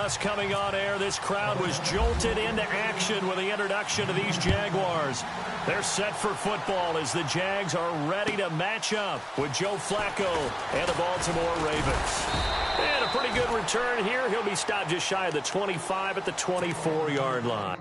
just coming on air, this crowd was jolted into action with the introduction of these Jaguars. They're set for football as the Jags are ready to match up with Joe Flacco and the Baltimore Ravens. And a pretty good return here. He'll be stopped just shy of the 25 at the 24-yard line.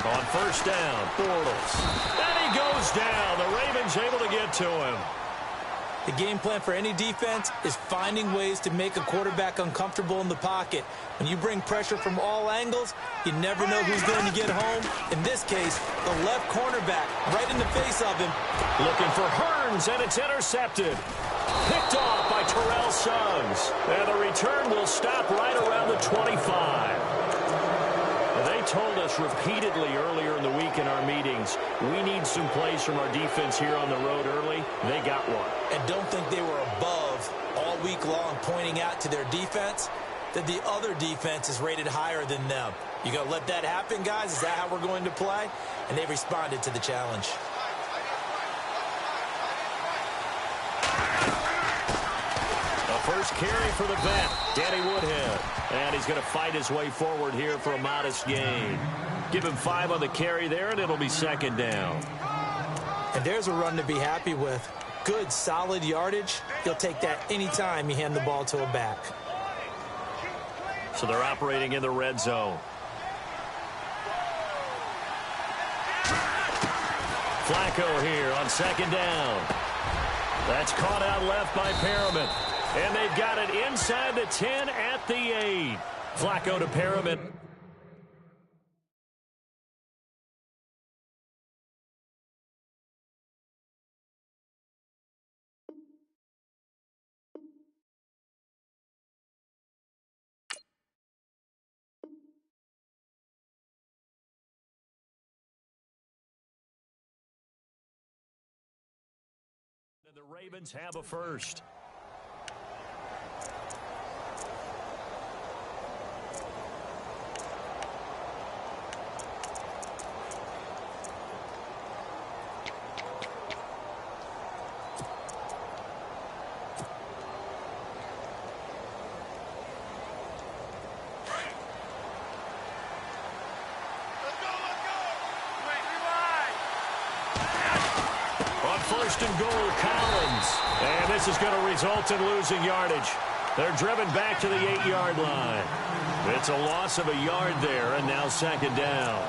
On first down, Bortles. And he goes down. The Ravens able to get to him. The game plan for any defense is finding ways to make a quarterback uncomfortable in the pocket. When you bring pressure from all angles, you never know who's going to get home. In this case, the left cornerback right in the face of him. Looking for Hearns, and it's intercepted. Picked off by Terrell Suggs. And the return will stop right around the 25. They told us repeatedly earlier in the week in our meetings, we need some plays from our defense here on the road early. They got one. And don't think they were above all week long pointing out to their defense that the other defense is rated higher than them. You going to let that happen, guys? Is that how we're going to play? And they responded to the challenge. First carry for the vet, Danny Woodhead. And he's going to fight his way forward here for a modest gain. Give him 5 on the carry there, and it'll be second down. And there's a run to be happy with. Good, solid yardage. He'll take that anytime you hand the ball to a back. So they're operating in the red zone. Flacco here on second down. That's caught out left by Perriman. And they've got it inside the 10 at the 8. Flacco to Perriman. The Ravens have a first. first and goal, Collins. And this is going to result in losing yardage. They're driven back to the 8-yard line. It's a loss of a yard there, and now second down.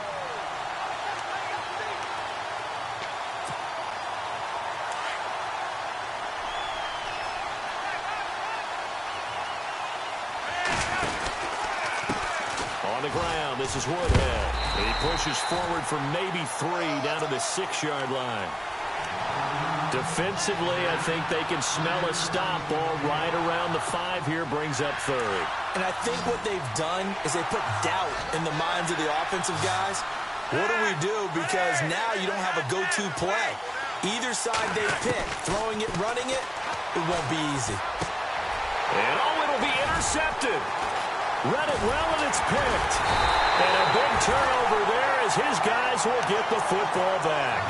On the ground, this is Woodhead. He pushes forward for maybe 3 down to the 6-yard line. Defensively, I think they can smell a stop. Ball right around the 5 here, brings up third. And I think what they've done is they put doubt in the minds of the offensive guys. What do we do? Because now you don't have a go-to play. Either side they pick, throwing it, running it, it won't be easy. And it'll be intercepted. Read it well, and it's picked. And a big turnover there as his guys will get the football back.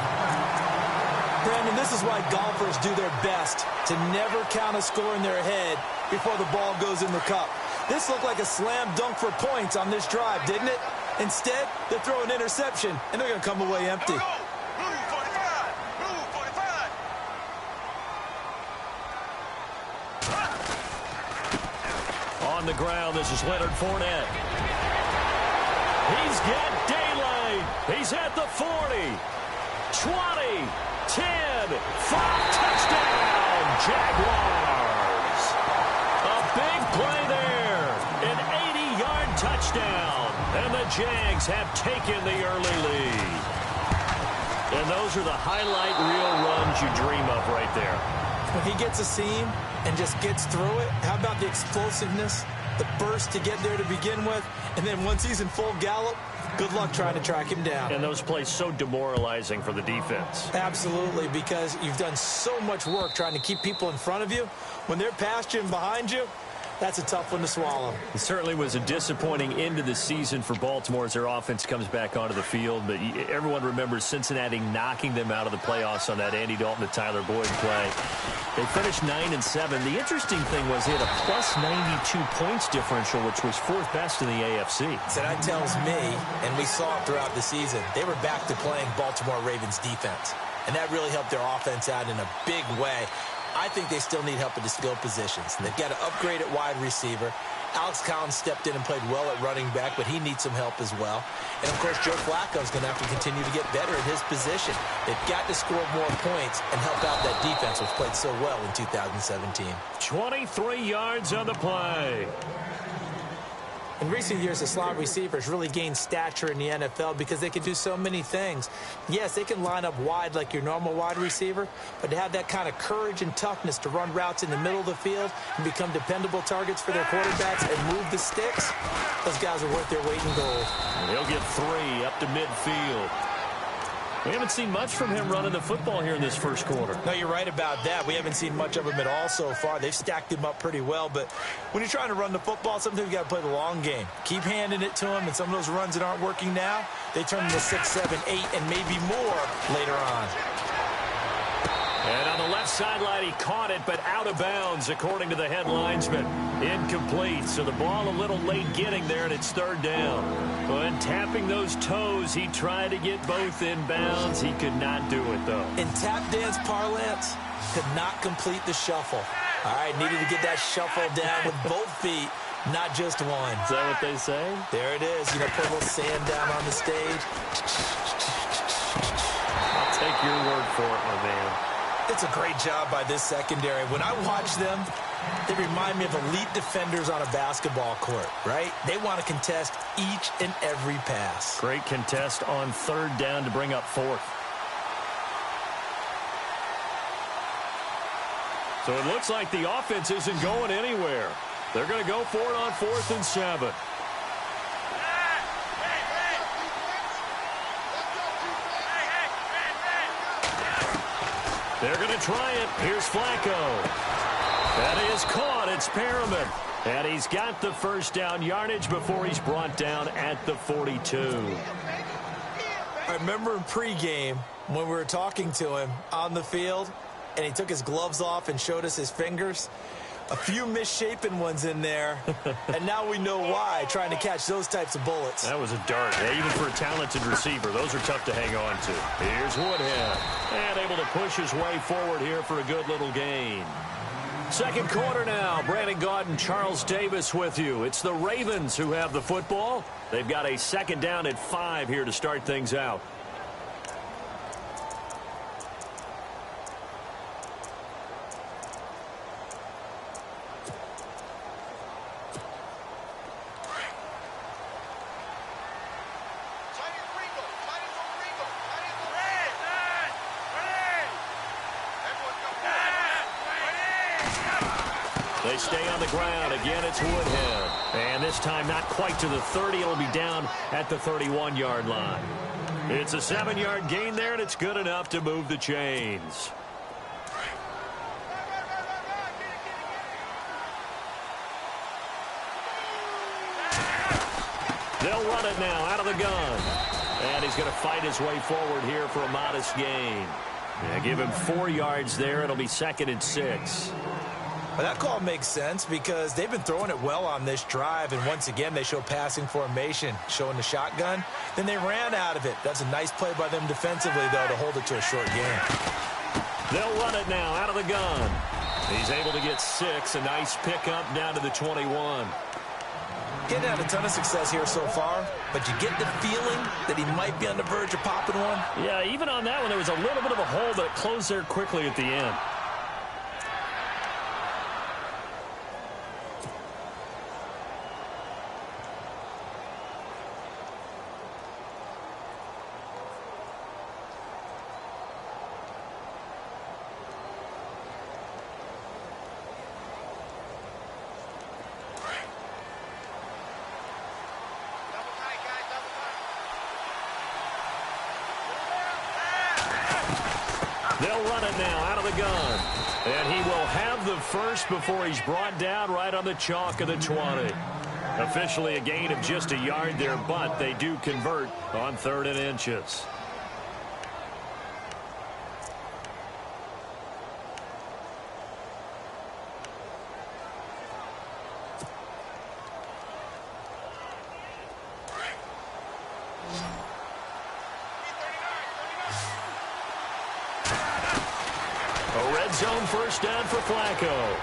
Brandon, this is why golfers do their best to never count a score in their head before the ball goes in the cup. This looked like a slam dunk for points on this drive, didn't it? Instead, they throw an interception, and they're going to come away empty. On the ground, this is Leonard Fournette. He's got daylight. He's at the 40, 20, 10, 5, touchdown, Jaguars. A big play there, an 80-yard touchdown, and the Jags have taken the early lead. And those are the highlight reel runs you dream of right there. When he gets a seam and just gets through it, how about the explosiveness, the burst to get there to begin with, and then once he's in full gallop, good luck trying to track him down. And those plays so demoralizing for the defense. Absolutely, because you've done so much work trying to keep people in front of you. When they're past you and behind you, that's a tough one to swallow. It certainly was a disappointing end to the season for Baltimore as their offense comes back onto the field. But everyone remembers Cincinnati knocking them out of the playoffs on that Andy Dalton to Tyler Boyd play. They finished 9-7. The interesting thing was they had a plus 92 points differential, which was 4th best in the AFC. So that tells me, and we saw it throughout the season, they were back to playing Baltimore Ravens defense. And that really helped their offense out in a big way. I think they still need help at the skill positions. They've got to upgrade at wide receiver. Alex Collins stepped in and played well at running back, but he needs some help as well. And, of course, Joe Flacco's going to have to continue to get better at his position. They've got to score more points and help out that defense, which played so well in 2017. 23 yards on the play. In recent years, the slot receivers really gained stature in the NFL because they can do so many things. Yes, they can line up wide like your normal wide receiver, but to have that kind of courage and toughness to run routes in the middle of the field and become dependable targets for their quarterbacks and move the sticks, those guys are worth their weight in gold. And he'll get 3 up to midfield. We haven't seen much from him running the football here in this first quarter. No, you're right about that. We haven't seen much of him at all so far. They've stacked him up pretty well, but when you're trying to run the football, sometimes you got to play the long game. Keep handing it to him, and some of those runs that aren't working now, they turn into 6, 7, 8, and maybe more later on. And on the left sideline, he caught it, but out of bounds, according to the head linesman. Incomplete, so the ball a little late getting there, and it's 3rd down. When tapping those toes, he tried to get both in bounds. He could not do it, though. In tap dance parlance, could not complete the shuffle. All right, needed to get that shuffle down with both feet, not just one. Is that what they say? There it is. You know, put a little sand down on the stage. I'll take your word for it, my man. It's a great job by this secondary. When I watch them, they remind me of elite defenders on a basketball court, right? They want to contest each and every pass. Great contest on 3rd down to bring up 4th. So it looks like the offense isn't going anywhere. They're going to go for it on 4th and 7. They're going to try it. Here's Flacco. That is caught. It's Perriman. And he's got the first down yardage before he's brought down at the 42. I remember in pregame when we were talking to him on the field, and he took his gloves off and showed us his fingers. A few misshapen ones in there, and now we know why, trying to catch those types of bullets. That was a dart. Yeah, even for a talented receiver, those are tough to hang on to. Here's Woodhead, and able to push his way forward here for a good little gain. Second quarter now. Brandon Gaudin, Charles Davis with you. It's the Ravens who have the football. They've got a second down at 5 here to start things out. They stay on the ground. Again, it's Woodhead. And this time not quite to the 30. It'll be down at the 31-yard line. It's a 7-yard gain there, and it's good enough to move the chains. They'll run it now out of the gun. And he's going to fight his way forward here for a modest gain. Yeah, give him 4 yards there. It'll be 2nd and 6. Well, that call makes sense because they've been throwing it well on this drive, and once again they show passing formation, showing the shotgun. Then they ran out of it. That's a nice play by them defensively, though, to hold it to a short game. They'll run it now out of the gun. He's able to get 6. A nice pickup down to the 21. Getting had a ton of success here so far, but you get the feeling that he might be on the verge of popping one. Yeah, even on that one, there was a little bit of a hole, but it closed there quickly at the end. They'll run it now out of the gun. And he will have the first before he's brought down right on the chalk of the 20. Officially a gain of just a yard there, but they do convert on 3rd and inches. A red zone first down for Flacco.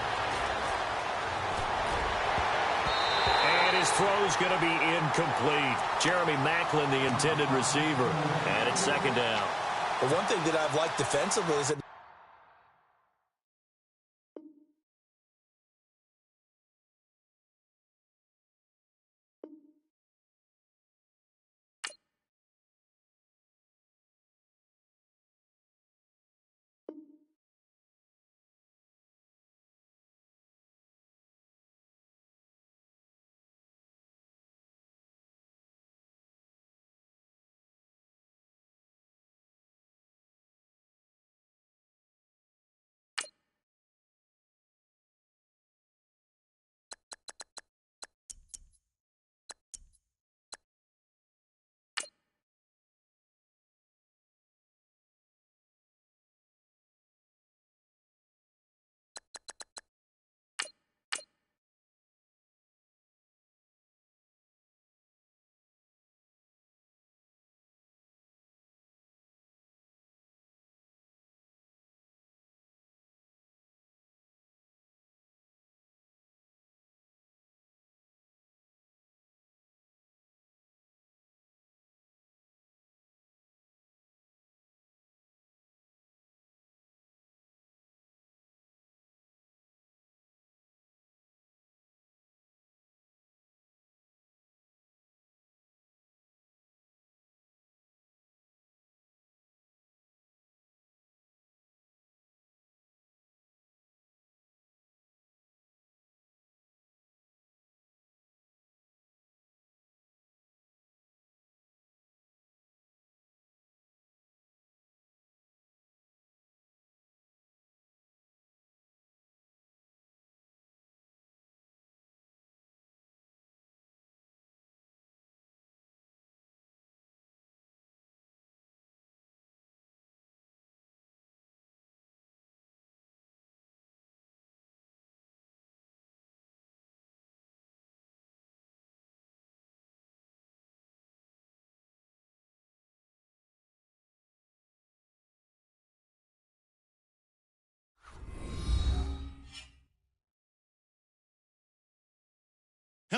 And his throw's going to be incomplete. Jeremy Maclin, the intended receiver. And it's 2nd down. Well, one thing that I've liked defensively is that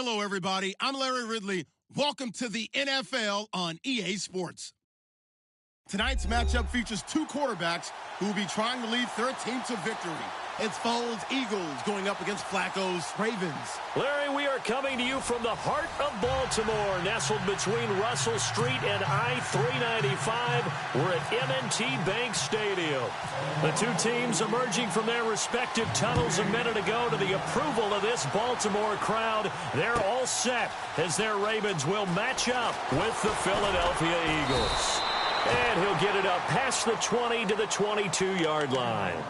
Hello, everybody. I'm Larry Ridley. Welcome to the NFL on EA Sports. Tonight's matchup features two quarterbacks who will be trying to lead their team to victory. It's Foles' Eagles going up against Flacco's Ravens. Larry, we are coming to you from the heart of Baltimore, nestled between Russell Street and I-395. We're at M&T Bank Stadium. The two teams emerging from their respective tunnels a minute ago to the approval of this Baltimore crowd. They're all set as their Ravens will match up with the Philadelphia Eagles. And he'll get it up past the 20 to the 22-yard line.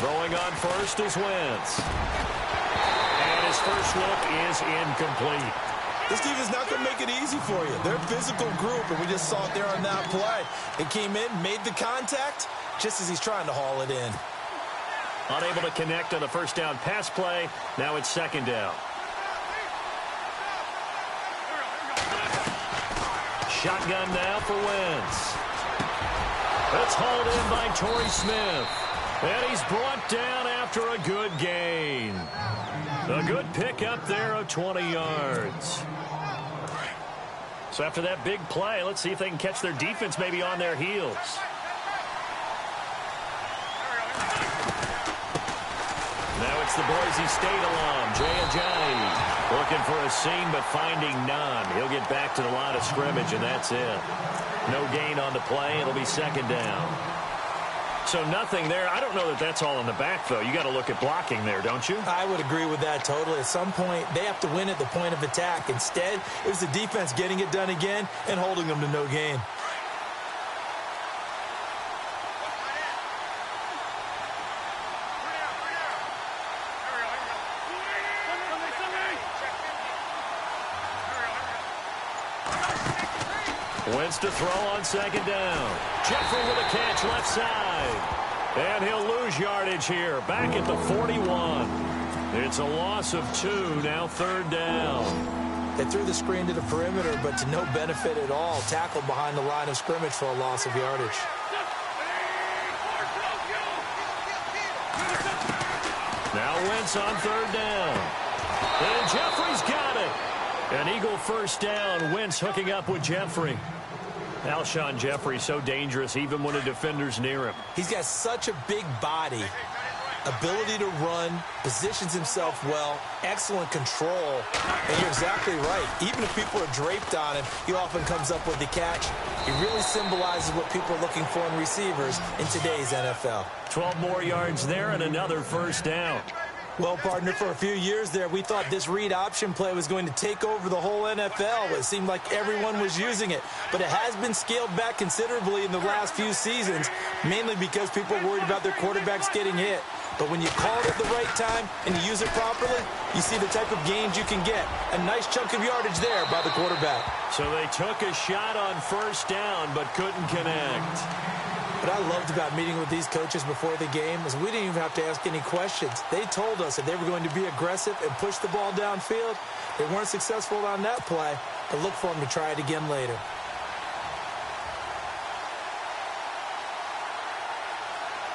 Throwing on first is Wentz. And his first look is incomplete. This team is not going to make it easy for you. They're a physical group, and we just saw it there on that play. It came in, made the contact, just as he's trying to haul it in. Unable to connect on the first down pass play. Now it's second down. Shotgun now for Wentz. It's hauled in by Torrey Smith. And he's brought down after a good gain. A good pickup there of 20 yards. So after that big play, let's see if they can catch their defense maybe on their heels. Now it's the Boise State alum, Jay Ajayi, looking for a seam but finding none. He'll get back to the line of scrimmage, and that's it. No gain on the play. It'll be second down. So nothing there. I don't know that that's all in the back, though. You got to look at blocking there, don't you? I would agree with that totally. At some point, they have to win at the point of attack. Instead, it was the defense getting it done again and holding them to no gain. Wentz to throw on second down. Jeffrey with a catch left side. And he'll lose yardage here. Back at the 41. It's a loss of 2. Now third down. They threw the screen to the perimeter, but to no benefit at all. Tackled behind the line of scrimmage for a loss of yardage. Now Wentz on third down. And Jeffrey's got it. An Eagle first down. Wentz hooking up with Jeffrey. Alshon Jeffrey so dangerous even when a defender's near him. He's got such a big body, ability to run, positions himself well, excellent control. And you're exactly right. Even if people are draped on him, he often comes up with the catch. He really symbolizes what people are looking for in receivers in today's NFL. 12 more yards there and another first down. Well, partner, for a few years there, we thought this read option play was going to take over the whole NFL. It seemed like everyone was using it. But it has been scaled back considerably in the last few seasons, mainly because people are worried about their quarterbacks getting hit. But when you call it at the right time and you use it properly, you see the type of gains you can get. A nice chunk of yardage there by the quarterback. So they took a shot on first down but couldn't connect. What I loved about meeting with these coaches before the game is we didn't even have to ask any questions. They told us that they were going to be aggressive and push the ball downfield. They weren't successful on that play, but look for them to try it again later.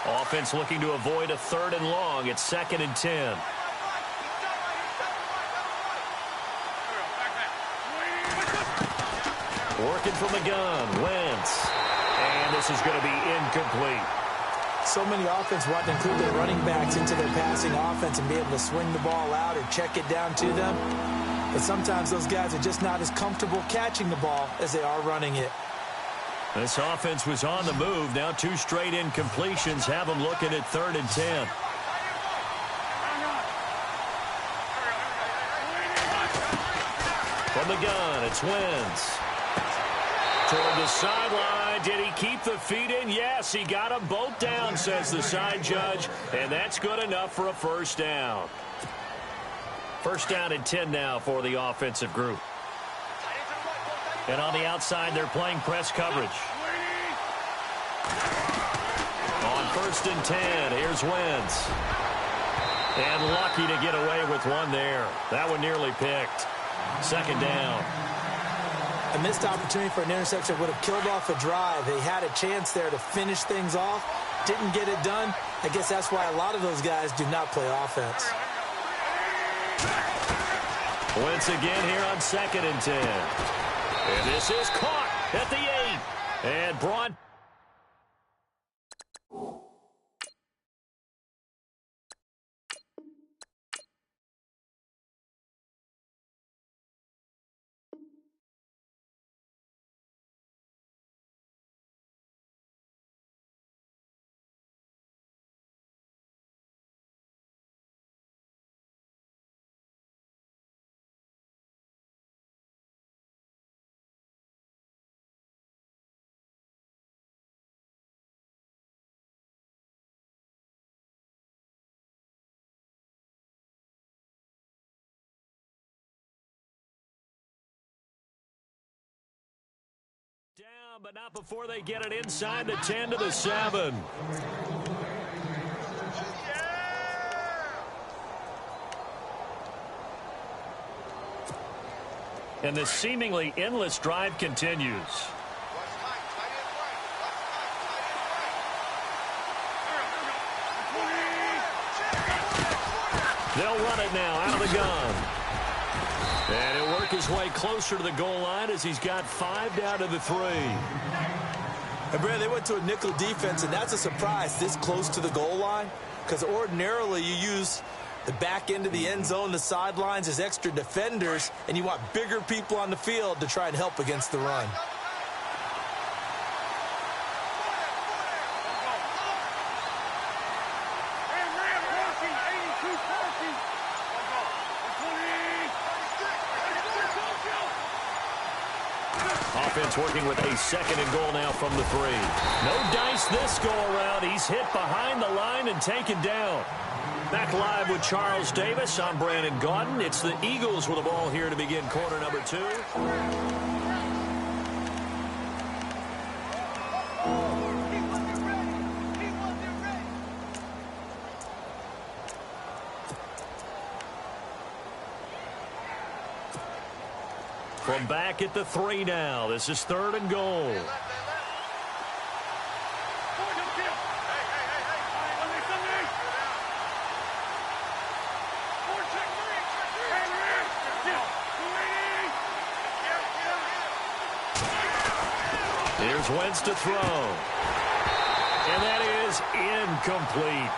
Offense looking to avoid a third and long. It's 2nd and 10. Working from the gun, Wentz. And this is going to be incomplete. So many offense want to include their running backs into their passing offense and be able to swing the ball out or check it down to them. But sometimes those guys are just not as comfortable catching the ball as they are running it. This offense was on the move. Now 2 straight incompletions have them looking at 3rd and 10. From the gun, it's Wentz. Toward the sideline. Did he keep the feet in? Yes, he got them both down, says the side judge. And that's good enough for a first down. First down and 10 now for the offensive group. And on the outside, they're playing press coverage. On 1st and 10, here's Wentz. And lucky to get away with one there. That one nearly picked. 2nd down. A missed opportunity for an interception would have killed off a drive. They had a chance there to finish things off. Didn't get it done. I guess that's why a lot of those guys do not play offense. Wentz again here on 2nd and 10. And this is caught at the 8. And brought. Down, but not before they get it inside the 10 to the 7. And the seemingly endless drive continues. They'll run it now out of the gun. And he'll work his way closer to the goal line as he's got 5 down to the 3. And Brad, they went to a nickel defense, and that's a surprise this close to the goal line, because ordinarily you use the back end of the end zone, the sidelines as extra defenders, and you want bigger people on the field to try and help against the run. Offense working with a 2nd and goal now from the 3. No dice this go around. He's hit behind the line and taken down. Back live with Charles Davis. I'm Brandon Gaudin. It's the Eagles with the ball here to begin quarter number 2. From back at the 3 now. This is 3rd and goal. Here's Wentz to throw. And that is incomplete.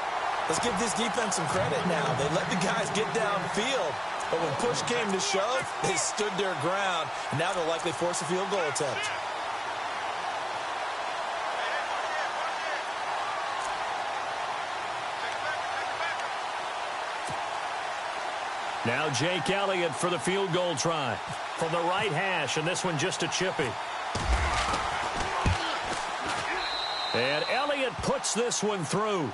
Let's give this defense some credit now. They let the guys get downfield. But when push came to shove, they stood their ground. And now they'll likely force a field goal attempt. Now Jake Elliott for the field goal try. From the right hash, and this one just a chippy. And Elliott puts this one through.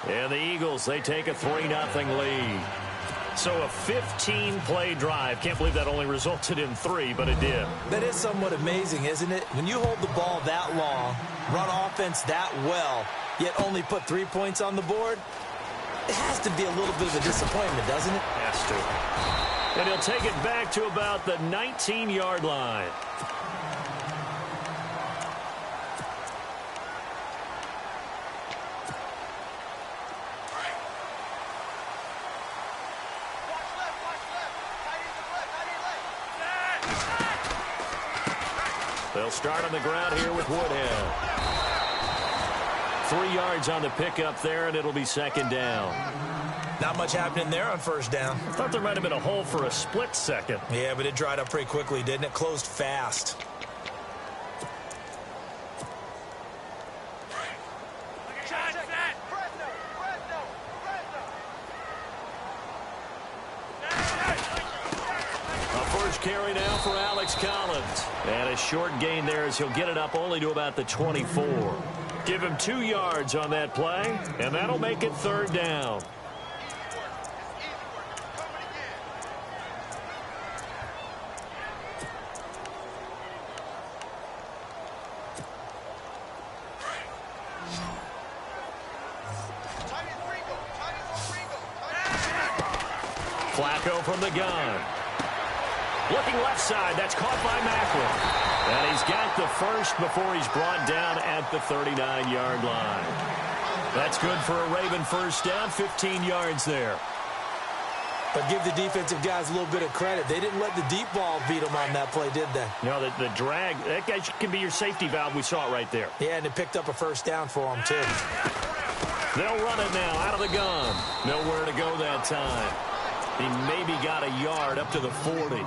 And the Eagles, they take a 3-0 lead. So a 15-play drive. Can't believe that only resulted in 3, but it did. That is somewhat amazing, isn't it? When you hold the ball that long, run offense that well, yet only put 3 points on the board, it has to be a little bit of a disappointment, doesn't it? Has to. And he'll take it back to about the 19-yard line. They'll start on the ground here with Woodhead. 3 yards on the pickup there, and it'll be 2nd down. Not much happening there on 1st down. Thought there might have been a hole for a split second. Yeah, but it dried up pretty quickly, didn't it? Closed fast. Carry now for Alex Collins. And a short gain there as he'll get it up only to about the 24. Give him 2 yards on that play, and that'll make it 3rd down. Flacco from the gun. Looking left side. That's caught by Macklin. And he's got the first before he's brought down at the 39-yard line. That's good for a Raven first down, 15 yards there. But give the defensive guys a little bit of credit. They didn't let the deep ball beat them on that play, did they? No, the drag, that guy can be your safety valve. We saw it right there. Yeah, and it picked up a first down for them, too. They'll run it now out of the gun. Nowhere to go that time. He maybe got a yard up to the 40.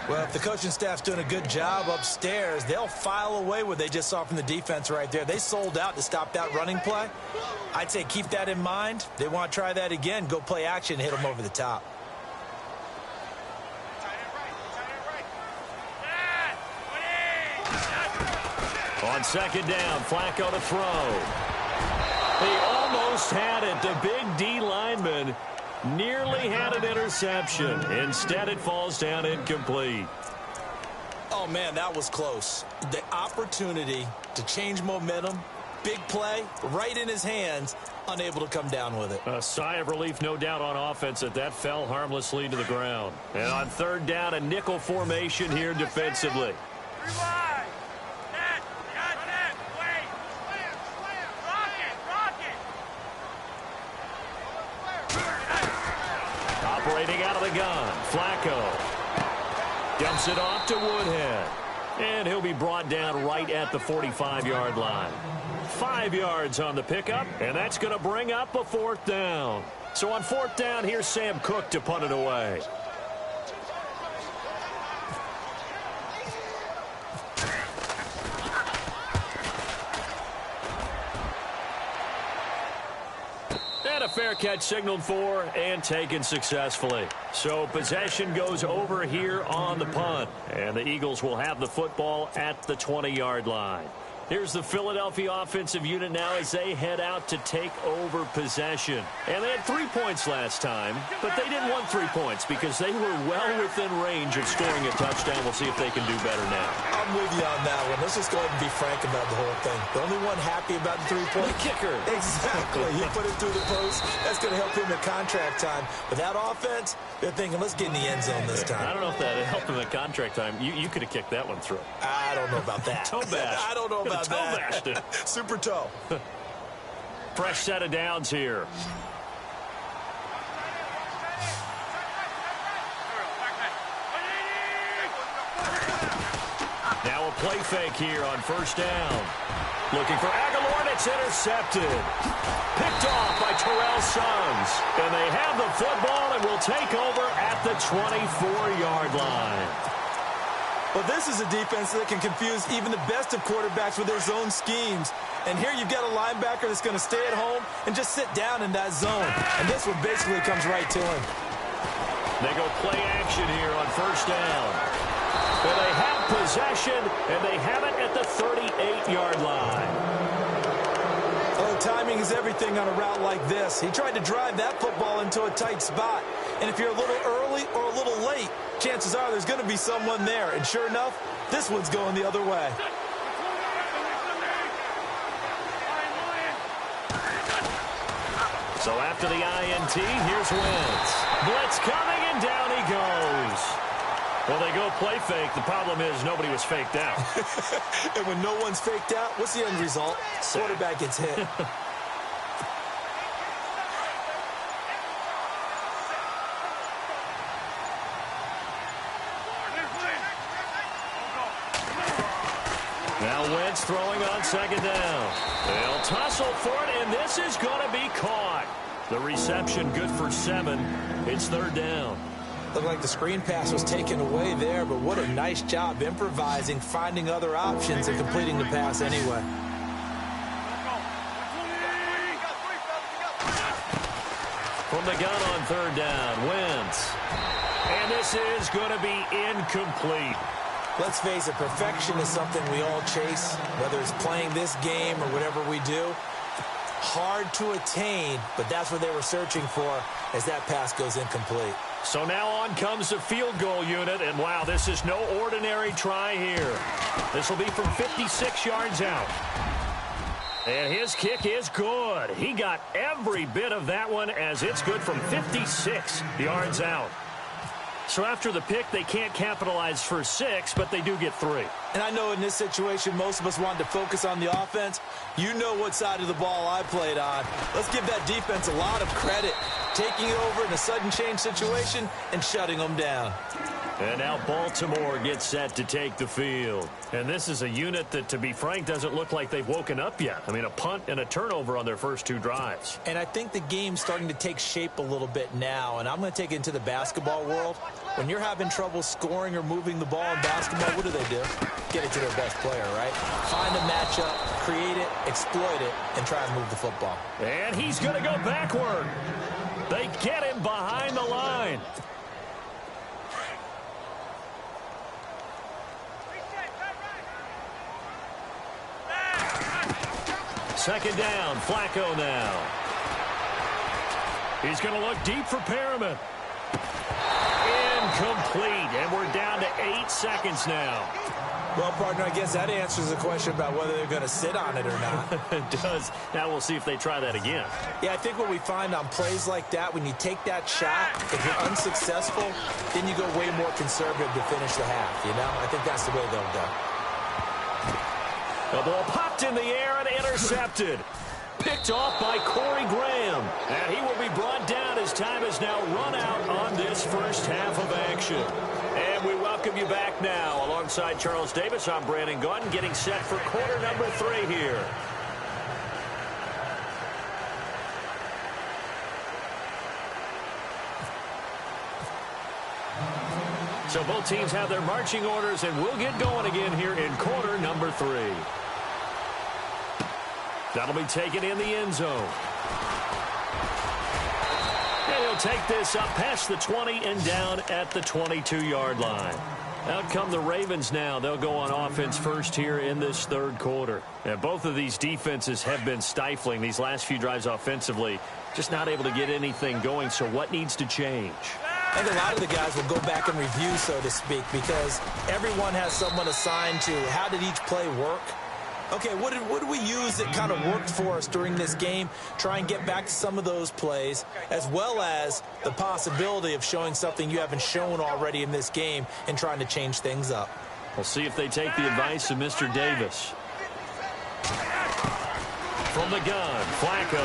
Well, if the coaching staff's doing a good job upstairs, they'll file away what they just saw from the defense right there. They sold out to stop that running play. I'd say keep that in mind. They want to try that again. Go play action, hit them over the top. On second down, Flacco to throw. He almost had it. The big D lineman nearly had an interception. Instead, it falls down incomplete. Oh, man, that was close. The opportunity to change momentum, big play, right in his hands, unable to come down with it. A sigh of relief, no doubt, on offense that fell harmlessly to the ground. And on third down, a nickel formation here defensively. Operating out of the gun, Flacco dumps it off to Woodhead. And he'll be brought down right at the 45-yard line. 5 yards on the pickup, and that's going to bring up a fourth down. So on fourth down, here's Sam Cook to punt it away. A fair catch signaled for and taken successfully. So possession goes over here on the punt. And the Eagles will have the football at the 20-yard line. Here's the Philadelphia offensive unit now as they head out to take over possession. And they had 3 points last time, but they didn't want 3 points because they were well within range of scoring a touchdown. We'll see if they can do better now. I'm with you on that one. Let's just go ahead and be frank about the whole thing. The only one happy about the 3-point kicker. Exactly. He put it through the post. That's going to help him at contract time. But that offense, they're thinking, let's get in the end zone this time. I don't know if that helped him at contract time. You could have kicked that one through. I don't know about that. Toe bash. I don't know about toe bashed it. Super toe. Fresh set of downs here. Now a play fake here on first down. Looking for Aguilar, and it's intercepted. Picked off by Terrell Suggs. And they have the football and will take over at the 24-yard line. Well, this is a defense that can confuse even the best of quarterbacks with their zone schemes. And here you've got a linebacker that's going to stay at home and just sit down in that zone. And this one basically comes right to him. They go play action here on first down. And they have possession, and they have it at the 38-yard line. Oh, timing is everything on a route like this. He tried to drive that football into a tight spot. And if you're a little early or a little late, chances are there's going to be someone there. And sure enough, this one's going the other way. So after the INT, here's Wentz. Blitz coming, and down he goes. Well, they go play fake. The problem is nobody was faked out. And when no one's faked out, what's the end result? Quarterback gets hit. Now Wentz throwing on second down. They'll tussle for it, and this is going to be caught. The reception good for 7. It's third down. Looked like the screen pass was taken away there, but what a nice job improvising, finding other options, and completing the pass anyway. From the gun on third down, Wentz. And this is going to be incomplete. Let's face it, perfection is something we all chase, whether it's playing this game or whatever we do. Hard to attain, but that's what they were searching for as that pass goes incomplete. So now on comes the field goal unit, and wow, this is no ordinary try here. This will be from 56 yards out. And his kick is good. He got every bit of that one as it's good from 56 yards out. So after the pick, they can't capitalize for 6, but they do get 3. And I know in this situation, most of us wanted to focus on the offense. You know what side of the ball I played on. Let's give that defense a lot of credit, taking it over in a sudden change situation and shutting them down. And now Baltimore gets set to take the field. And this is a unit that, to be frank, doesn't look like they've woken up yet. I mean, a punt and a turnover on their first 2 drives. And I think the game's starting to take shape a little bit now. And I'm going to take it into the basketball world. When you're having trouble scoring or moving the ball in basketball, what do? Get it to their best player, right? Find a matchup, create it, exploit it, and try and move the football. And he's going to go backward. They get him behind the line. Second down, Flacco now. He's going to look deep for Perriman. Incomplete, and we're down to 8 seconds now. Well, partner, I guess that answers the question about whether they're going to sit on it or not. It does. Now we'll see if they try that again. Yeah, I think what we find on plays like that, when you take that shot, if you're unsuccessful, then you go way more conservative to finish the half, you know? I think that's the way they'll go. The ball popped in the air and intercepted. Picked off by Corey Graham. And he will be brought down as time has now run out on this first half of action. And we welcome you back now. Alongside Charles Davis, I'm Brandon Gaudin, getting set for quarter number 3 here. So both teams have their marching orders, and we'll get going again here in quarter number 3. That'll be taken in the end zone. And he'll take this up past the 20 and down at the 22-yard line. Out come the Ravens now. They'll go on offense first here in this third quarter. And both of these defenses have been stifling these last few drives offensively. Just not able to get anything going. So what needs to change? I think a lot of the guys will go back and review, so to speak, because everyone has someone assigned to how did each play work. Okay, what did we use that kind of worked for us during this game? Try and get back to some of those plays, as well as the possibility of showing something you haven't shown already in this game and trying to change things up. We'll see if they take the advice of Mr. Davis. From the gun, Flacco.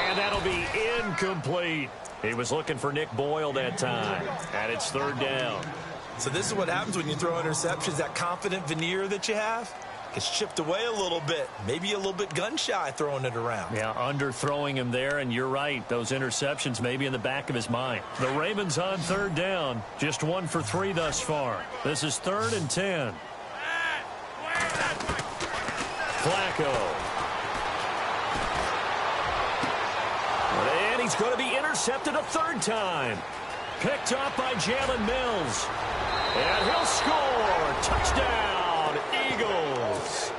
And that'll be incomplete. He was looking for Nick Boyle that time. And it's third down. So this is what happens when you throw interceptions. That confident veneer that you have gets chipped away a little bit. Maybe a little bit gun-shy throwing it around. Yeah, underthrowing him there, and you're right. Those interceptions may be in the back of his mind. The Ravens on third down. Just 1 for 3 thus far. This is 3rd and 10. Flacco. And he's going to be intercepted a 3rd time. Picked up by Jalen Mills. And he'll score. Touchdown, Eagles.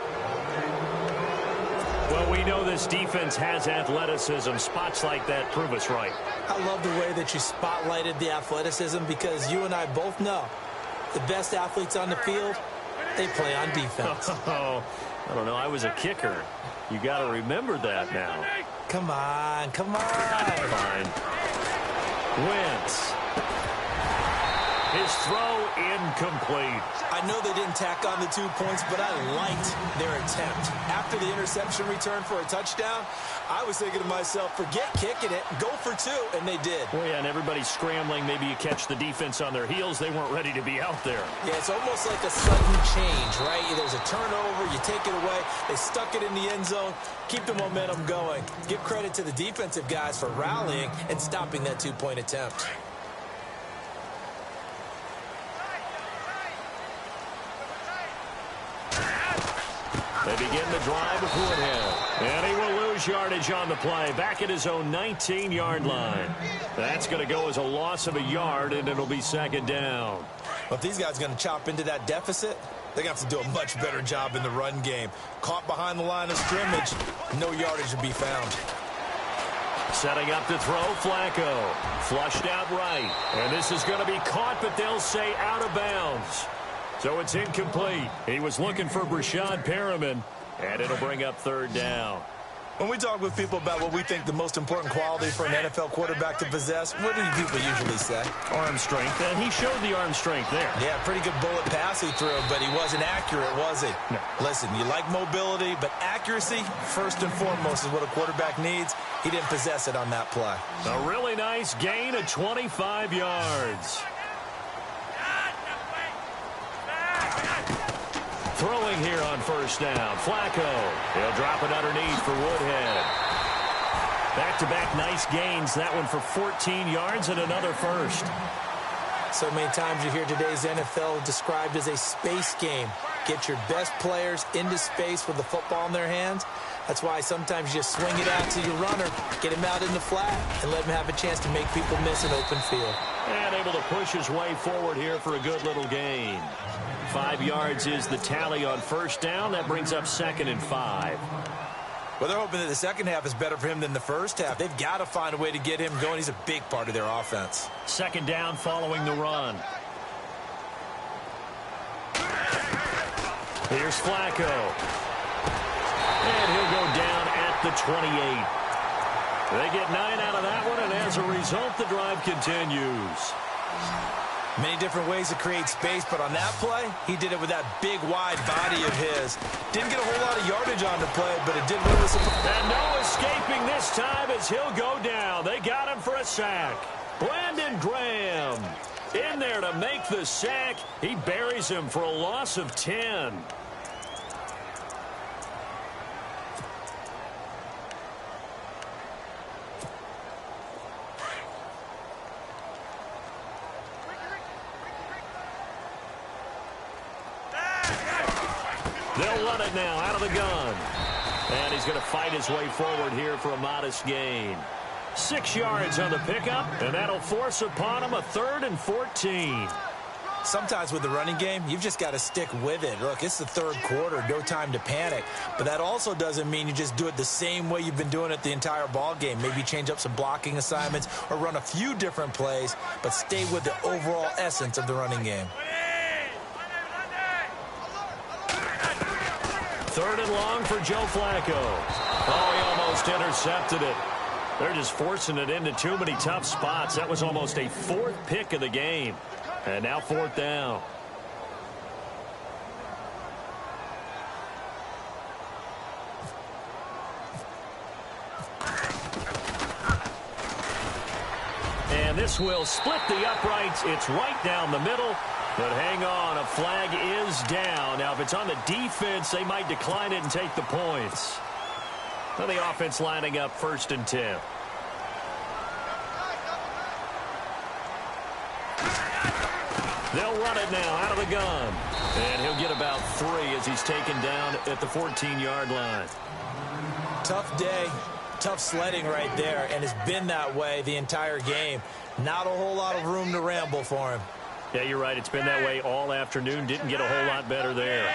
Well, we know this defense has athleticism. Spots like that prove us right. I love the way that you spotlighted the athleticism, because you and I both know the best athletes on the field, they play on defense. Oh, I don't know. I was a kicker. You got to remember that now. Come on, come on. Fine. Wentz. His throw incomplete. I know they didn't tack on the 2 points, but I liked their attempt. After the interception return for a touchdown, I was thinking to myself, forget kicking it, go for 2, and they did. Well, yeah, and everybody's scrambling. Maybe you catch the defense on their heels. They weren't ready to be out there. Yeah, it's almost like a sudden change, right? There's a turnover, you take it away, they stuck it in the end zone, keep the momentum going. Give credit to the defensive guys for rallying and stopping that 2-point attempt. They begin the drive with Woodhead. And he will lose yardage on the play. Back at his own 19-yard line. That's going to go as a loss of a yard, and it'll be 2nd down. Well, if these guys are going to chop into that deficit, they're going to have to do a much better job in the run game. Caught behind the line of scrimmage, no yardage to be found. Setting up to throw, Flacco. Flushed out right. And this is going to be caught, but they'll say out of bounds. So it's incomplete. He was looking for Brashad Perriman. And it'll bring up third down. When we talk with people about what we think the most important quality for an NFL quarterback to possess, what do people usually say? Arm strength, and he showed the arm strength there. Yeah, pretty good bullet pass he threw, but he wasn't accurate, was he? No. Listen, you like mobility, but accuracy, first and foremost, is what a quarterback needs. He didn't possess it on that play. A really nice gain of 25 yards. Throwing here on first down. Flacco. He'll drop it underneath for Woodhead. Back-to-back nice gains. That one for 14 yards and another first. So many times you hear today's NFL described as a space game. Get your best players into space with the football in their hands. That's why sometimes you just swing it out to your runner, get him out in the flat, and let him have a chance to make people miss an open field. And able to push his way forward here for a good little gain. 5 yards is the tally on first down. That brings up 2nd and 5. Well, they're hoping that the second half is better for him than the first half. They've got to find a way to get him going. He's a big part of their offense. 2nd down following the run. Here's Flacco. And he'll go down at the 28. They get 9 out of that one, and as a result, the drive continues. Many different ways to create space, but on that play, he did it with that big, wide body of his. Didn't get a whole lot of yardage on the play, but it did what it was supposed to. And no escaping this time as he'll go down. They got him for a sack. Brandon Graham in there to make the sack. He buries him for a loss of 10. They'll run it now out of the gun. And he's going to fight his way forward here for a modest gain. 6 yards on the pickup, and that'll force upon him a 3rd and 14. Sometimes with the running game, you've just got to stick with it. Look, it's the third quarter, no time to panic. But that also doesn't mean you just do it the same way you've been doing it the entire ball game. Maybe change up some blocking assignments or run a few different plays, but stay with the overall essence of the running game. 3rd and long for Joe Flacco. Oh, he almost intercepted it. They're just forcing it into too many tough spots. That was almost a 4th pick of the game. And now 4th down. And this will split the uprights. It's right down the middle. But hang on, a flag is down. Now, if it's on the defense, they might decline it and take the points. Well, the offense lining up 1st and 10. They'll run it now out of the gun. And he'll get about 3 as he's taken down at the 14-yard line. Tough day, tough sledding right there, and it's been that way the entire game. Not a whole lot of room to ramble for him. Yeah, you're right. It's been that way all afternoon. Didn't get a whole lot better there.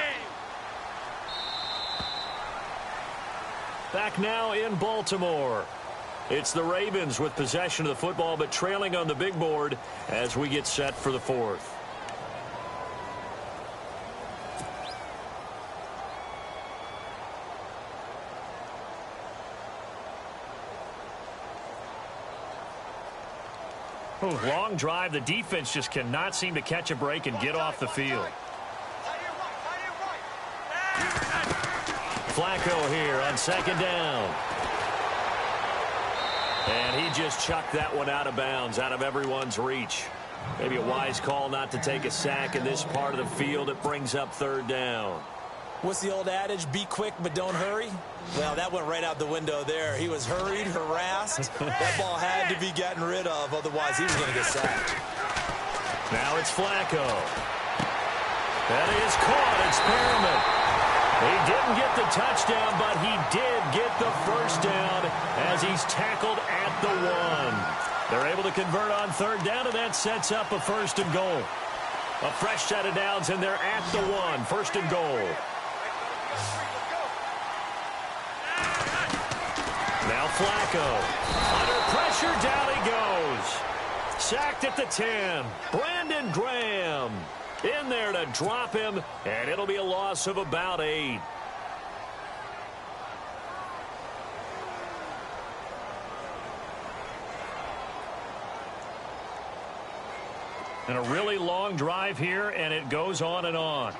Back now in Baltimore. It's the Ravens with possession of the football, but trailing on the big board as we get set for the 4th. Long drive. The defense just cannot seem to catch a break and get off the field. Flacco here on 2nd down. And he just chucked that one out of bounds, out of everyone's reach. Maybe a wise call not to take a sack in this part of the field. It brings up 3rd down. What's the old adage? Be quick, but don't hurry? Well, that went right out the window there. He was hurried, harassed. That ball had to be gotten rid of, otherwise he was going to get sacked. Now it's Flacco. That is caught. It's Perriman. He didn't get the touchdown, but he did get the 1st down as he's tackled at the 1. They're able to convert on 3rd down, and that sets up a 1st and goal. A fresh set of downs, and they're at the 1. 1st and goal. Now Flacco. Under pressure, down he goes. Sacked at the 10. Brandon Graham in there to drop him, and it'll be a loss of about 8. And a really long drive here, and it goes on and on.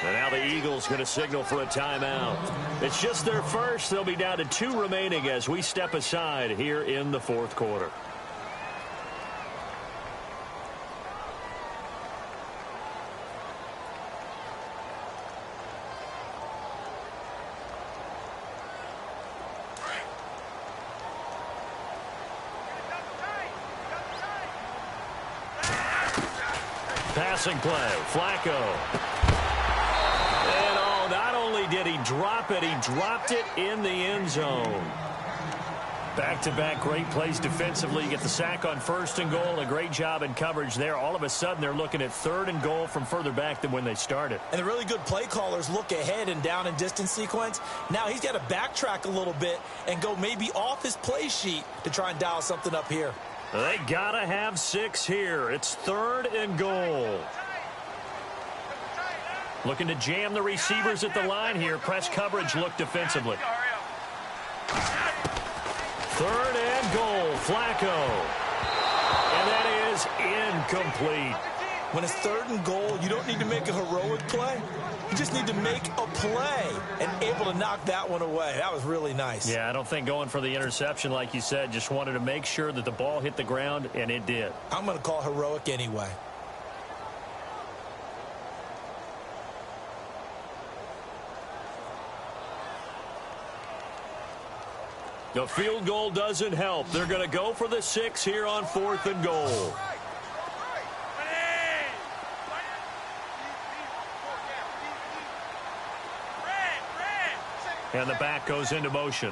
And now the Eagles going to signal for a timeout. It's just their first. They'll be down to 2 remaining as we step aside here in the fourth quarter. Passing play, Flacco. And oh, not only did he drop it, he dropped it in the end zone. Back-to-back great plays defensively. You get the sack on 1st and goal. A great job in coverage there. All of a sudden, they're looking at 3rd and goal from further back than when they started. And the really good play callers look ahead and down and distance sequence. Now he's got to backtrack a little bit and go maybe off his play sheet to try and dial something up here. They got to have 6 here. It's 3rd and goal. Looking to jam the receivers at the line here. Press coverage look defensively. 3rd and goal, Flacco. And that is incomplete. When it's 3rd and goal, you don't need to make a heroic play. You just need to make a play and able to knock that one away. That was really nice. Yeah, I don't think going for the interception, like you said, just wanted to make sure that the ball hit the ground, and it did. I'm going to call heroic anyway. The field goal doesn't help. They're going to go for the 6 here on 4th and goal. And the back goes into motion.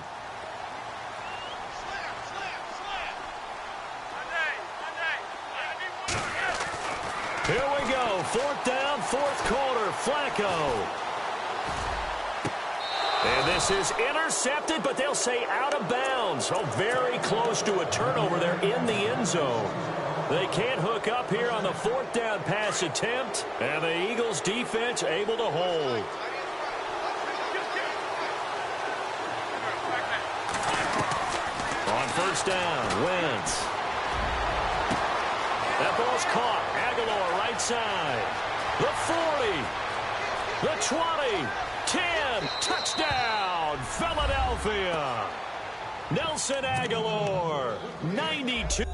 Here we go. 4th down, 4th quarter. Flacco. And this is intercepted, but they'll say out of bounds. Oh, very close to a turnover there in the end zone. They can't hook up here on the 4th down pass attempt. And the Eagles defense able to hold. On 1st down, Wentz. That ball's caught. Aguilar right side. The 40. The 20. 10. Touchdown, Philadelphia. Nelson Aguilar, 92.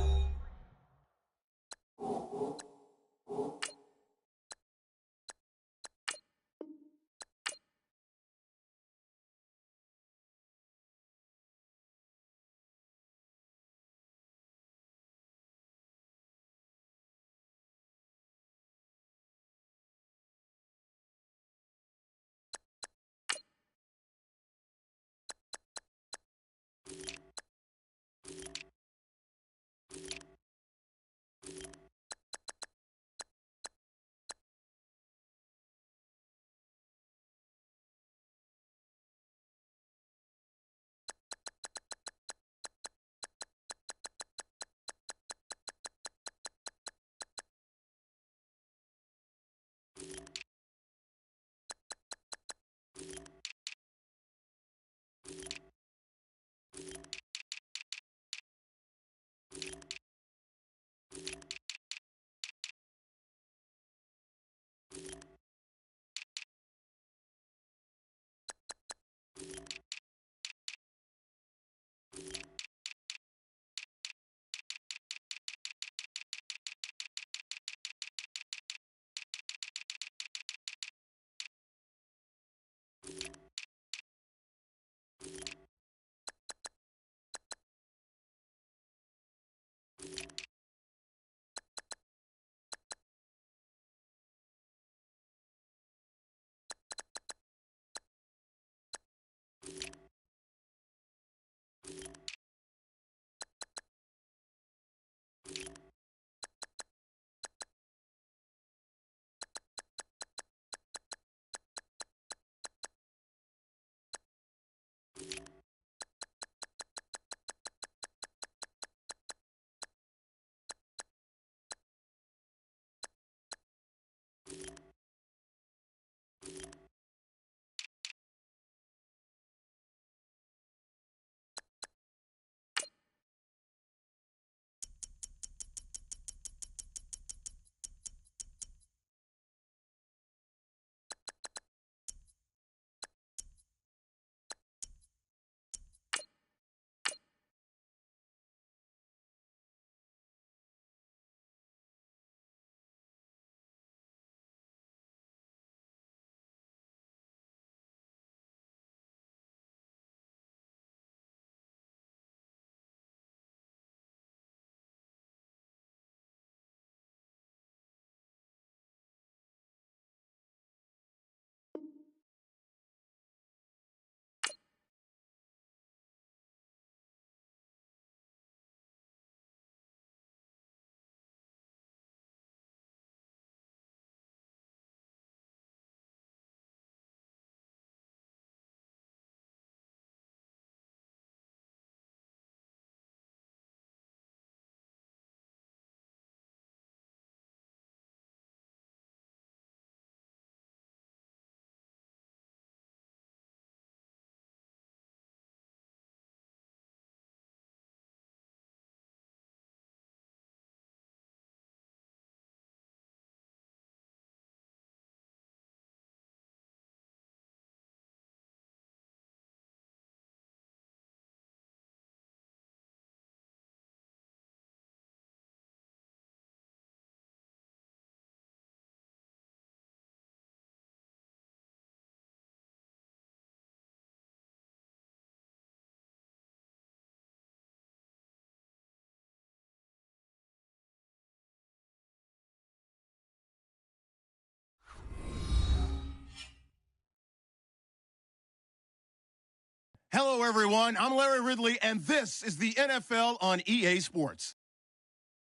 Hello, everyone. I'm Larry Ridley, and this is the NFL on EA Sports.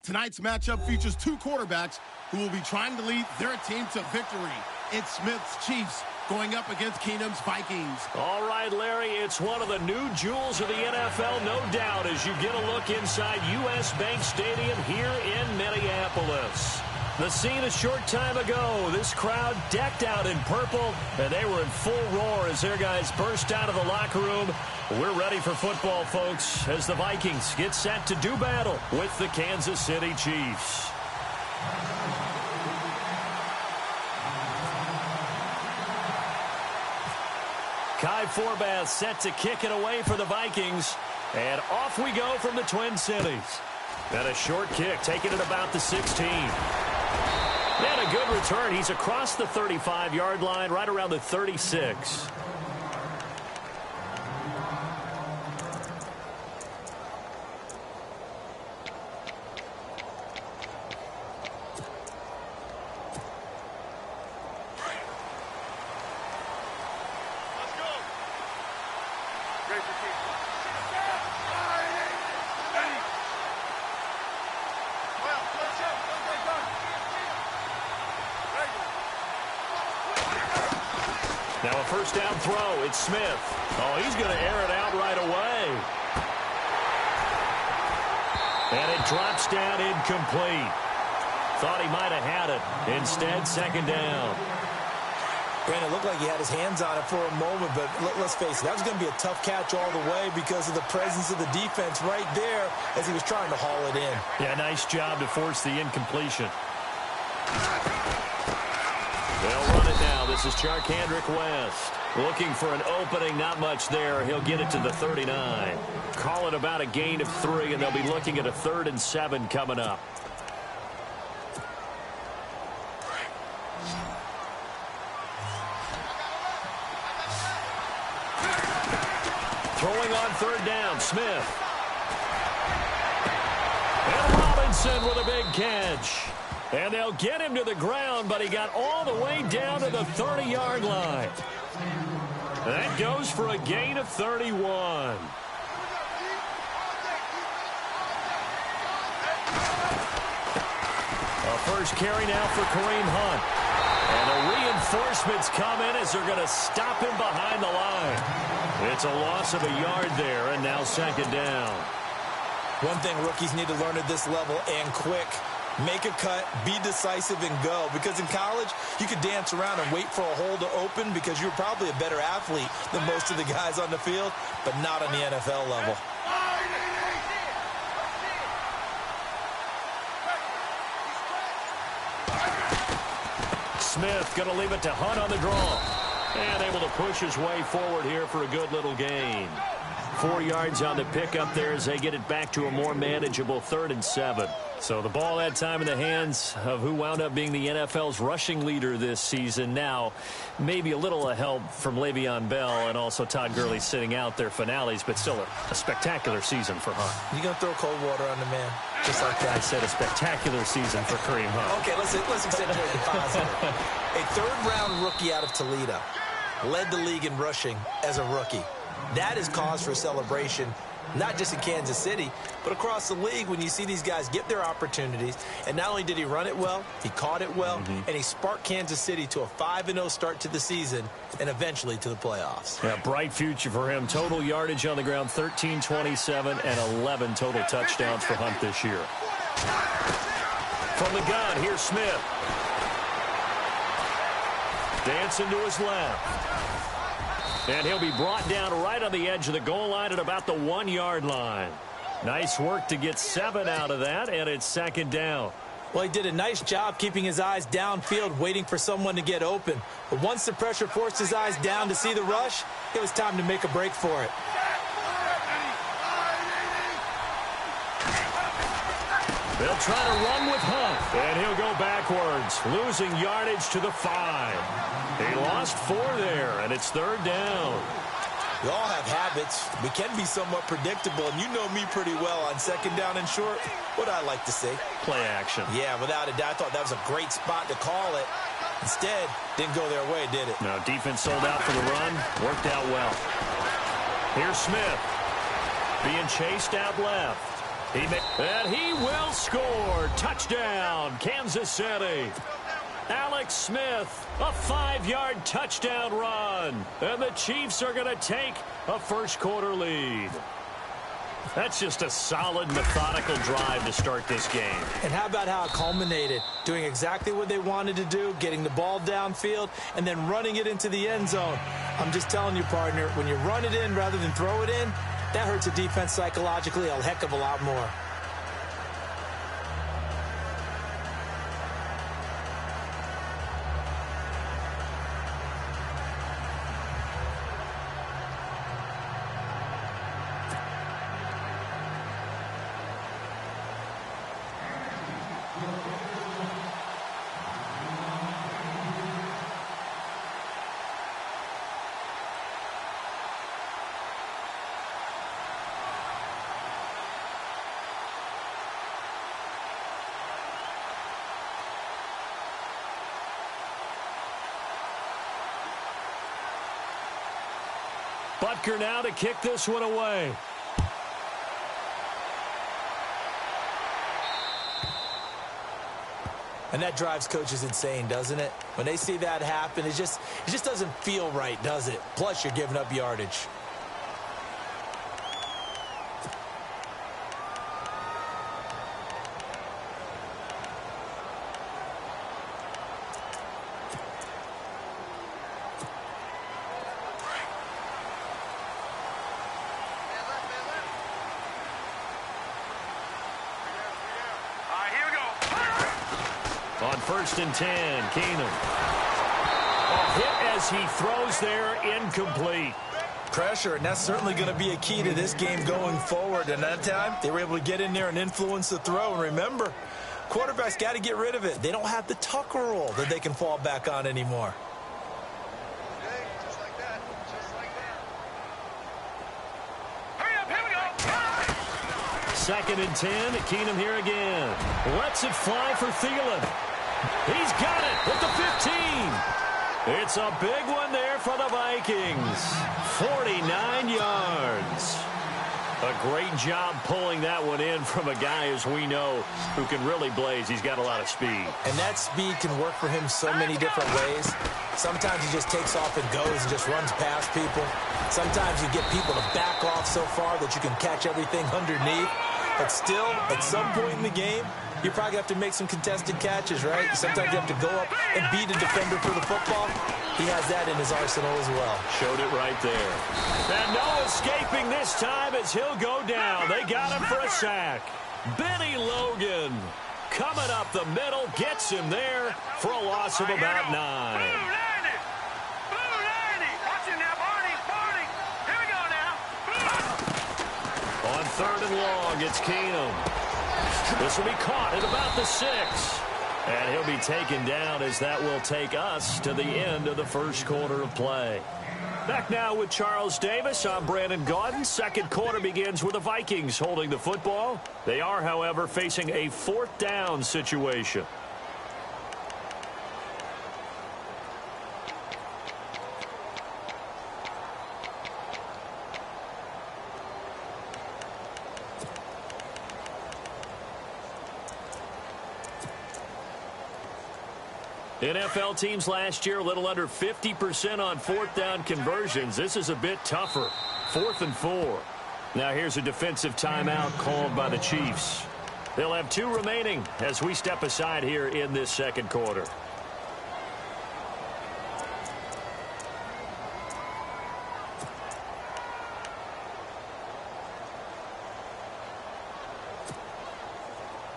Tonight's matchup features two quarterbacks who will be trying to lead their team to victory. It's Smith's Chiefs going up against Keenum's Vikings. All right, Larry, it's one of the new jewels of the NFL, no doubt, as you get a look inside U.S. Bank Stadium here in Minneapolis. The scene a short time ago, this crowd decked out in purple, and they were in full roar as their guys burst out of the locker room. We're ready for football, folks, as the Vikings get set to do battle with the Kansas City Chiefs. Kai Forbath set to kick it away for the Vikings, and off we go from the Twin Cities. And a short kick, taking it about the 16. And a good return. He's across the 35-yard line, right around the 36. Now a first down throw. It's Smith. Oh, he's going to air it out right away. And it drops down incomplete. Thought he might have had it. Instead, second down. Brandon, it looked like he had his hands on it for a moment, but let's face it, that was going to be a tough catch all the way because of the presence of the defense right there as he was trying to haul it in. Yeah, nice job to force the incompletion. They'll run it now. This is Charkandrick West. Looking for an opening, not much there. He'll get it to the 39. Call it about a gain of 3, and they'll be looking at a 3rd and 7 coming up. Throwing on 3rd down, Smith. And Robinson with a big catch. And they'll get him to the ground, but he got all the way down to the 30-yard line. That goes for a gain of 31. A first carry now for Kareem Hunt. And the reinforcements come in as they're going to stop him behind the line. It's a loss of a yard there, and now second down. One thing rookies need to learn at this level, and quick. Make a cut, be decisive, and go. Because in college, you could dance around and wait for a hole to open because you're probably a better athlete than most of the guys on the field, but not on the NFL level. Smith going to leave it to Hunt on the draw. And able to push his way forward here for a good little gain. 4 yards on the pickup there as they get it back to a more manageable 3rd and 7. So the ball that time in the hands of who wound up being the NFL's rushing leader this season. Now, maybe a little help from Le'Veon Bell and also Todd Gurley sitting out their finales, but still a spectacular season for Hunt. You going to throw cold water on the man? Just like that. I said a spectacular season for Kareem Hunt. Okay, let's accentuate the positive. A 3rd-round rookie out of Toledo led the league in rushing as a rookie. That is cause for celebration, not just in Kansas City, but across the league when you see these guys get their opportunities. And not only did he run it well, he caught it well, and he sparked Kansas City to a 5-0 start to the season and eventually to the playoffs. Yeah, bright future for him. Total yardage on the ground, 13, 27, and 11 total touchdowns for Hunt this year. From the gun, here's Smith. Dancing to his left. And he'll be brought down right on the edge of the goal line at about the 1-yard line. Nice work to get 7 out of that, and it's second down. Well, he did a nice job keeping his eyes downfield, waiting for someone to get open. But once the pressure forced his eyes down to see the rush, it was time to make a break for it. They'll try to run with Hunt, and he'll go backwards, losing yardage to the 5. He lost 4 there, and it's 3rd down. We all have habits. We can be somewhat predictable, and you know me pretty well on 2nd down and short. What I like to see. Play action. Yeah, without a doubt. I thought that was a great spot to call it. Instead, didn't go their way, did it? No, defense sold out for the run. Worked out well. Here's Smith. Being chased out left. And he will score. Touchdown, Kansas City. Alex Smith, a 5-yard touchdown run. And the Chiefs are going to take a first-quarter lead. That's just a solid, methodical drive to start this game. And how about how it culminated? Doing exactly what they wanted to do, getting the ball downfield, and then running it into the end zone. I'm just telling you, partner, when you run it in rather than throw it in, that hurts a defense psychologically a heck of a lot more. Butker now to kick this one away. And that drives coaches insane, doesn't it? When they see that happen, it just doesn't feel right, does it? Plus, you're giving up yardage. On 1st and 10, Keenum. A hit as he throws there, incomplete. Pressure, and that's certainly going to be a key to this game going forward. And that time, they were able to get in there and influence the throw. And remember, quarterbacks got to get rid of it. They don't have the Tucker rule that they can fall back on anymore. Just like that. Just like that. Hurry up, here we go. 2nd and 10, Keenum here again. Lets it fly for Thielen. He's got it at the 15. It's a big one there for the Vikings. 49 yards. A great job pulling that one in from a guy, as we know, who can really blaze. He's got a lot of speed. And that speed can work for him so many different ways. Sometimes he just takes off and goes and just runs past people. Sometimes you get people to back off so far that you can catch everything underneath. But still, at some point in the game, you probably have to make some contested catches, right? Sometimes you have to go up and beat a defender for the football. He has that in his arsenal as well. Showed it right there. And no escaping this time as he'll go down. They got him for a sack. Benny Logan coming up the middle, gets him there for a loss of about 9. On 3rd and long, it's Keenum. This will be caught at about the 6. And he'll be taken down as that will take us to the end of the first quarter of play. Back now with Charles Davis. I'm Brandon Gaudin. Second quarter begins with the Vikings holding the football. They are, however, facing a 4th down situation. NFL teams last year a little under 50% on 4th down conversions. This is a bit tougher. 4th and 4. Now here's a defensive timeout called by the Chiefs. They'll have 2 remaining as we step aside here in this second quarter.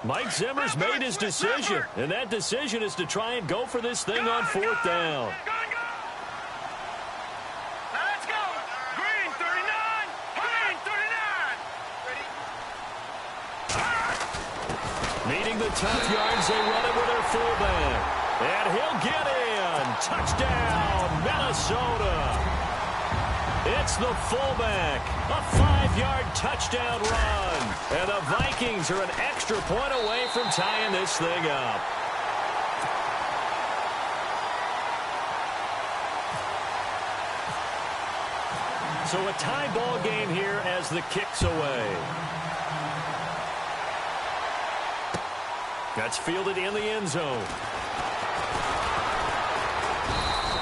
Mike Zimmer's made his decision, and that decision is to try and go for this thing on 4th down. Let's go. Green 39. Green 39. Needing the tough yards, they run it with their fullback. And he'll get in. Touchdown, Minnesota. It's the fullback. A 5-yard touchdown run. And the Vikings are an extra point away from tying this thing up. So a tie ball game here as the kick's away. That's fielded in the end zone.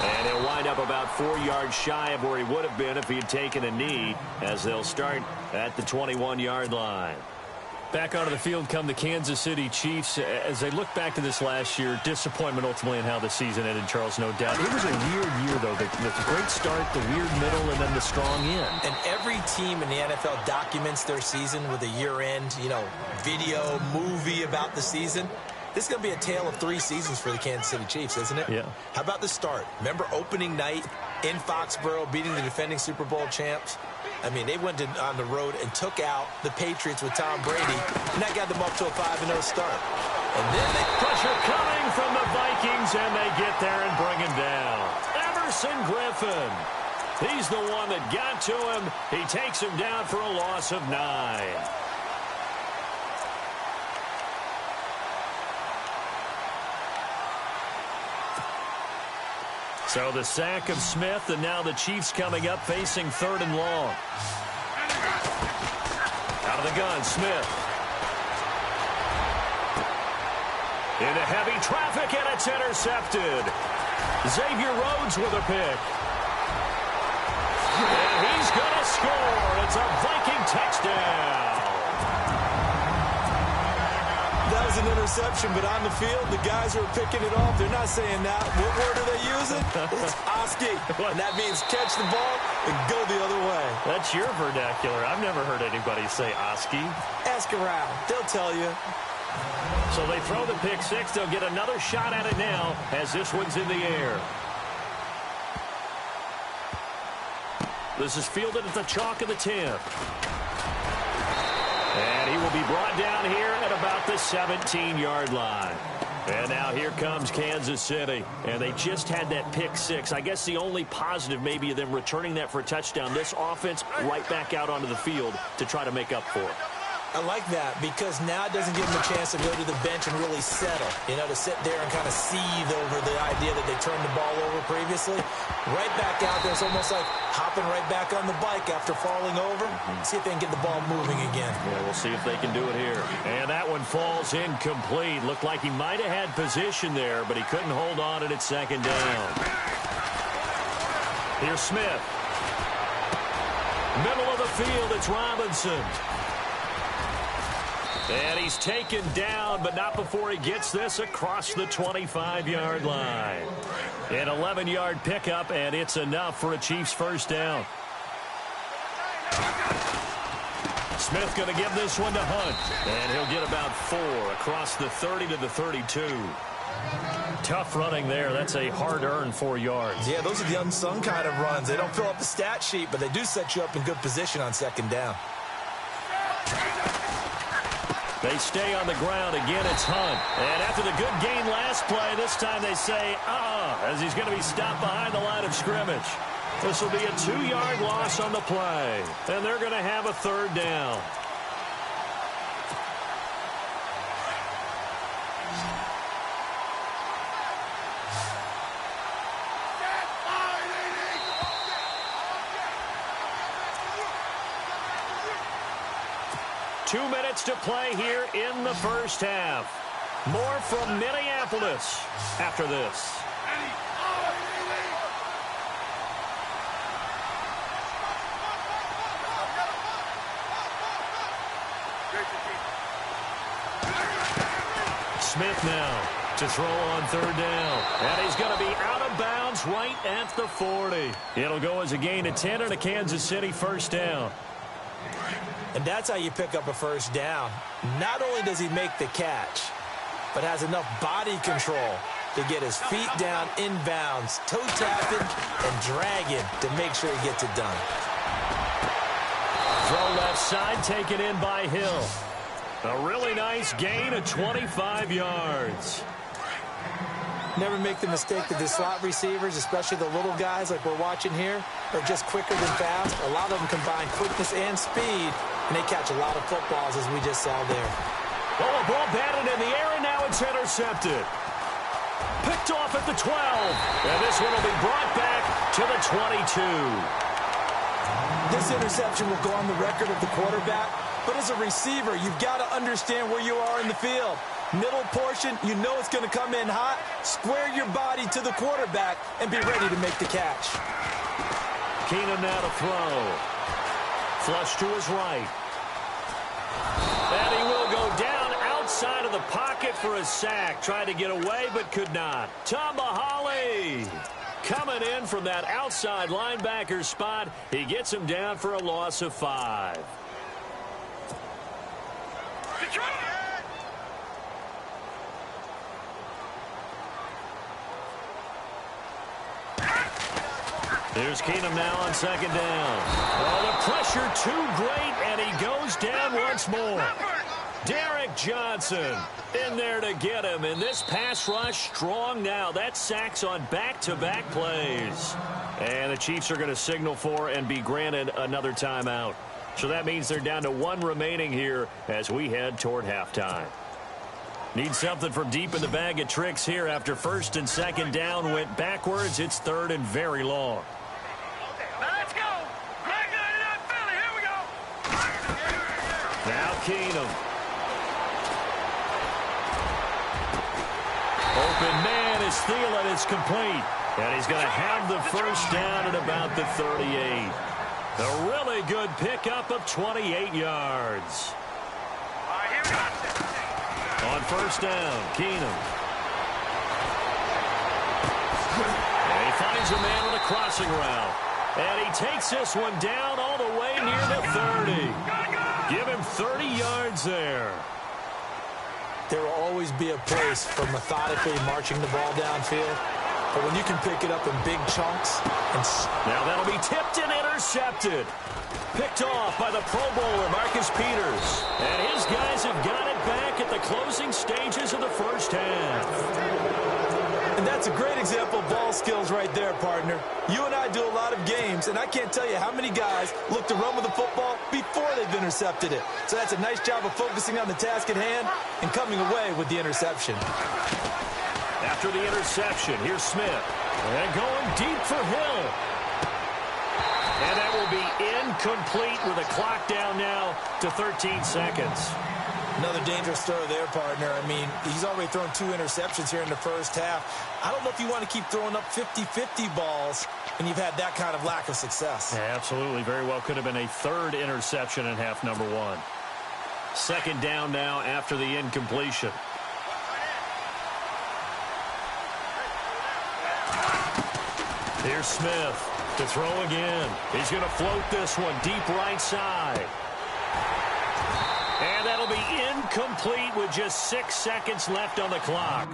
And he'll wind up about 4 yards shy of where he would have been if he had taken a knee, as they'll start at the 21-yard line. Back onto the field come the Kansas City Chiefs. As they look back to this last year, disappointment ultimately in how the season ended, Charles, no doubt. It was a weird year, though. The great start, the weird middle, and then the strong end. And every team in the NFL documents their season with a year-end, video, movie about the season. This is going to be a tale of 3 seasons for the Kansas City Chiefs, isn't it? Yeah. How about the start? Remember opening night in Foxborough, beating the defending Super Bowl champs? I mean, they went on the road and took out the Patriots with Tom Brady, and that got them up to a 5-0 start. And then pressure coming from the Vikings, and they get there and bring him down. Everson Griffin. He's the one that got to him. He takes him down for a loss of 9. So the sack of Smith, and now the Chiefs coming up facing 3rd and long. Out of the gun, Smith. Into heavy traffic, and it's intercepted. Xavier Rhodes with a pick. And he's going to score. It's a Viking touchdown. that was an interception, but on the field, the guys who are picking it off, they're not saying that. What word are they using? It's Oski. And that means catch the ball and go the other way. That's your vernacular. I've never heard anybody say Oski. Ask around. They'll tell you. So they throw the pick six. They'll get another shot at it now as this one's in the air. This is fielded at the chalk of the 10. And he will be brought down here at about the 17-yard line. And now here comes Kansas City. And they just had that pick six. I guess the only positive maybe of them returning that for a touchdown. This offense right back out onto the field to try to make up for it. I like that because now it doesn't give them a chance to go to the bench and really settle, to sit there and kind of seethe over the idea that they turned the ball over previously. Right back out there, it's almost like hopping right back on the bike after falling over. See if they can get the ball moving again. Yeah, we'll see if they can do it here. And that one falls incomplete. Looked like he might have had position there, but he couldn't hold on at second down. Here's Smith. Middle of the field, it's Robinson. And he's taken down, but not before he gets this across the 25-yard line. An 11-yard pickup, and it's enough for a Chiefs first down. Smith going to give this one to Hunt. And he'll get about 4 across the 30 to the 32. Tough running there. That's a hard-earned 4 yards. Yeah, those are the unsung kind of runs. They don't fill up the stat sheet, but they do set you up in good position on second down. They stay on the ground. Again, it's Hunt. And after the good gain last play, this time they say, as he's going to be stopped behind the line of scrimmage. This will be a 2-yard loss on the play. And they're going to have a third down. Two minutes to play here in the first half. More from Minneapolis after this. Smith now to throw on third down. And he's going to be out of bounds right at the 40. It'll go as a gain of 10 and a Kansas City first down. And that's how you pick up a first down. Not only does he make the catch, but has enough body control to get his feet down inbounds, toe tapping and dragging to make sure he gets it done. Throw left side, taken in by Hill. A really nice gain of 25 yards. Never make the mistake that the slot receivers, especially the little guys like we're watching here, are just quicker than fast. A lot of them combine quickness and speed, and they catch a lot of footballs, as we just saw there. Oh, a ball batted in the air, and now it's intercepted. Picked off at the 12. And this one will be brought back to the 22. This interception will go on the record of the quarterback, but as a receiver, you've got to understand where you are in the field. Middle portion, you know it's going to come in hot. Square your body to the quarterback and be ready to make the catch. Keenum now to throw. Flush to his right. And he will go down outside of the pocket for a sack. Tried to get away, but could not. Tomahali coming in from that outside linebacker spot. He gets him down for a loss of 5. Here's Keenum now on second down. Oh, the pressure too great, and he goes down once more. Derek Johnson in there to get him, and this pass rush strong now. That sacks on back-to-back plays. And the Chiefs are going to signal for and be granted another timeout. So that means they're down to 1 remaining here as we head toward halftime. Need something from deep in the bag of tricks here after first and second down went backwards. It's third and very long. Now Keenum. Open man is Thielen. It's complete. And he's going to have the first down at about the 38. A really good pickup of 28 yards. On first down, Keenum. And he finds a man on a crossing route. And he takes this one down all the way near the 30. Give him 30 yards there. There will always be a place for methodically marching the ball downfield. But when you can pick it up in big chunks. Now that'll be tipped and intercepted. Picked off by the Pro Bowler, Marcus Peters. And his guys have got it back at the closing stages of the first half. And that's a great example of ball skills right there, partner. You and I do a lot of games, and I can't tell you how many guys look to run with the football before they've intercepted it. So that's a nice job of focusing on the task at hand and coming away with the interception. After the interception, here's Smith. And going deep for Hill. And that will be incomplete with a clock down now to 13 seconds. Another dangerous throw there, partner. I mean, he's already thrown 2 interceptions here in the first half. I don't know if you want to keep throwing up 50-50 balls when you've had that kind of lack of success. Yeah, absolutely. Very well could have been a third interception in half number 1. Second down now after the incompletion. Here's Smith to throw again. He's going to float this one deep right side. And that'll be incomplete with just 6 seconds left on the clock.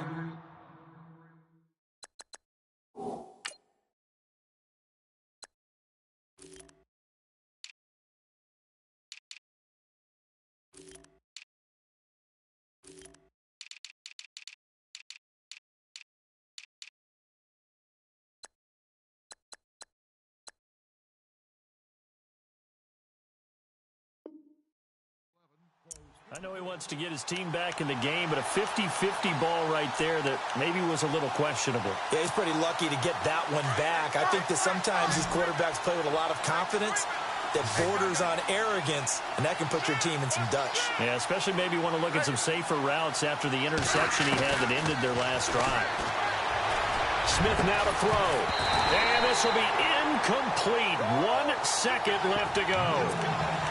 I know he wants to get his team back in the game, but a 50-50 ball right there that maybe was a little questionable. Yeah, he's pretty lucky to get that one back. I think that sometimes these quarterbacks play with a lot of confidence that borders on arrogance, and that can put your team in some Dutch. Yeah, especially maybe want to look at some safer routes after the interception he had that ended their last drive. Smith now to throw. And this will be incomplete. 1 second left to go.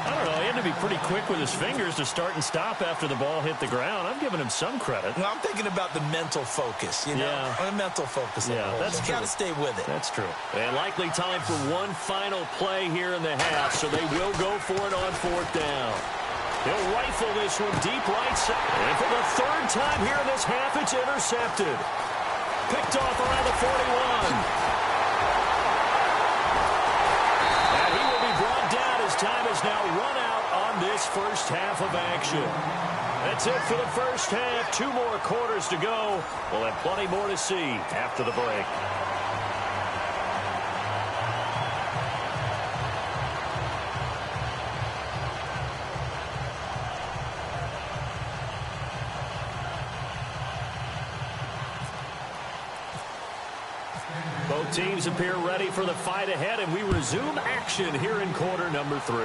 I don't know. He had to be pretty quick with his fingers to start and stop after the ball hit the ground. I'm giving him some credit. Well, I'm thinking about the mental focus, you know? Yeah. The mental focus. Yeah, that's true. You got to stay with it. That's true. And likely time for one final play here in the half, so they will go for it on 4th down. He'll rifle this one deep right side. And for the 3rd time here in this half, it's intercepted. Picked off around the 41. And he will be brought down as time has now run out on this first half of action. That's it for the first half. 2 more quarters to go. We'll have plenty more to see after the break. Both teams appear ready for the fight ahead, and we resume action here in quarter number 3.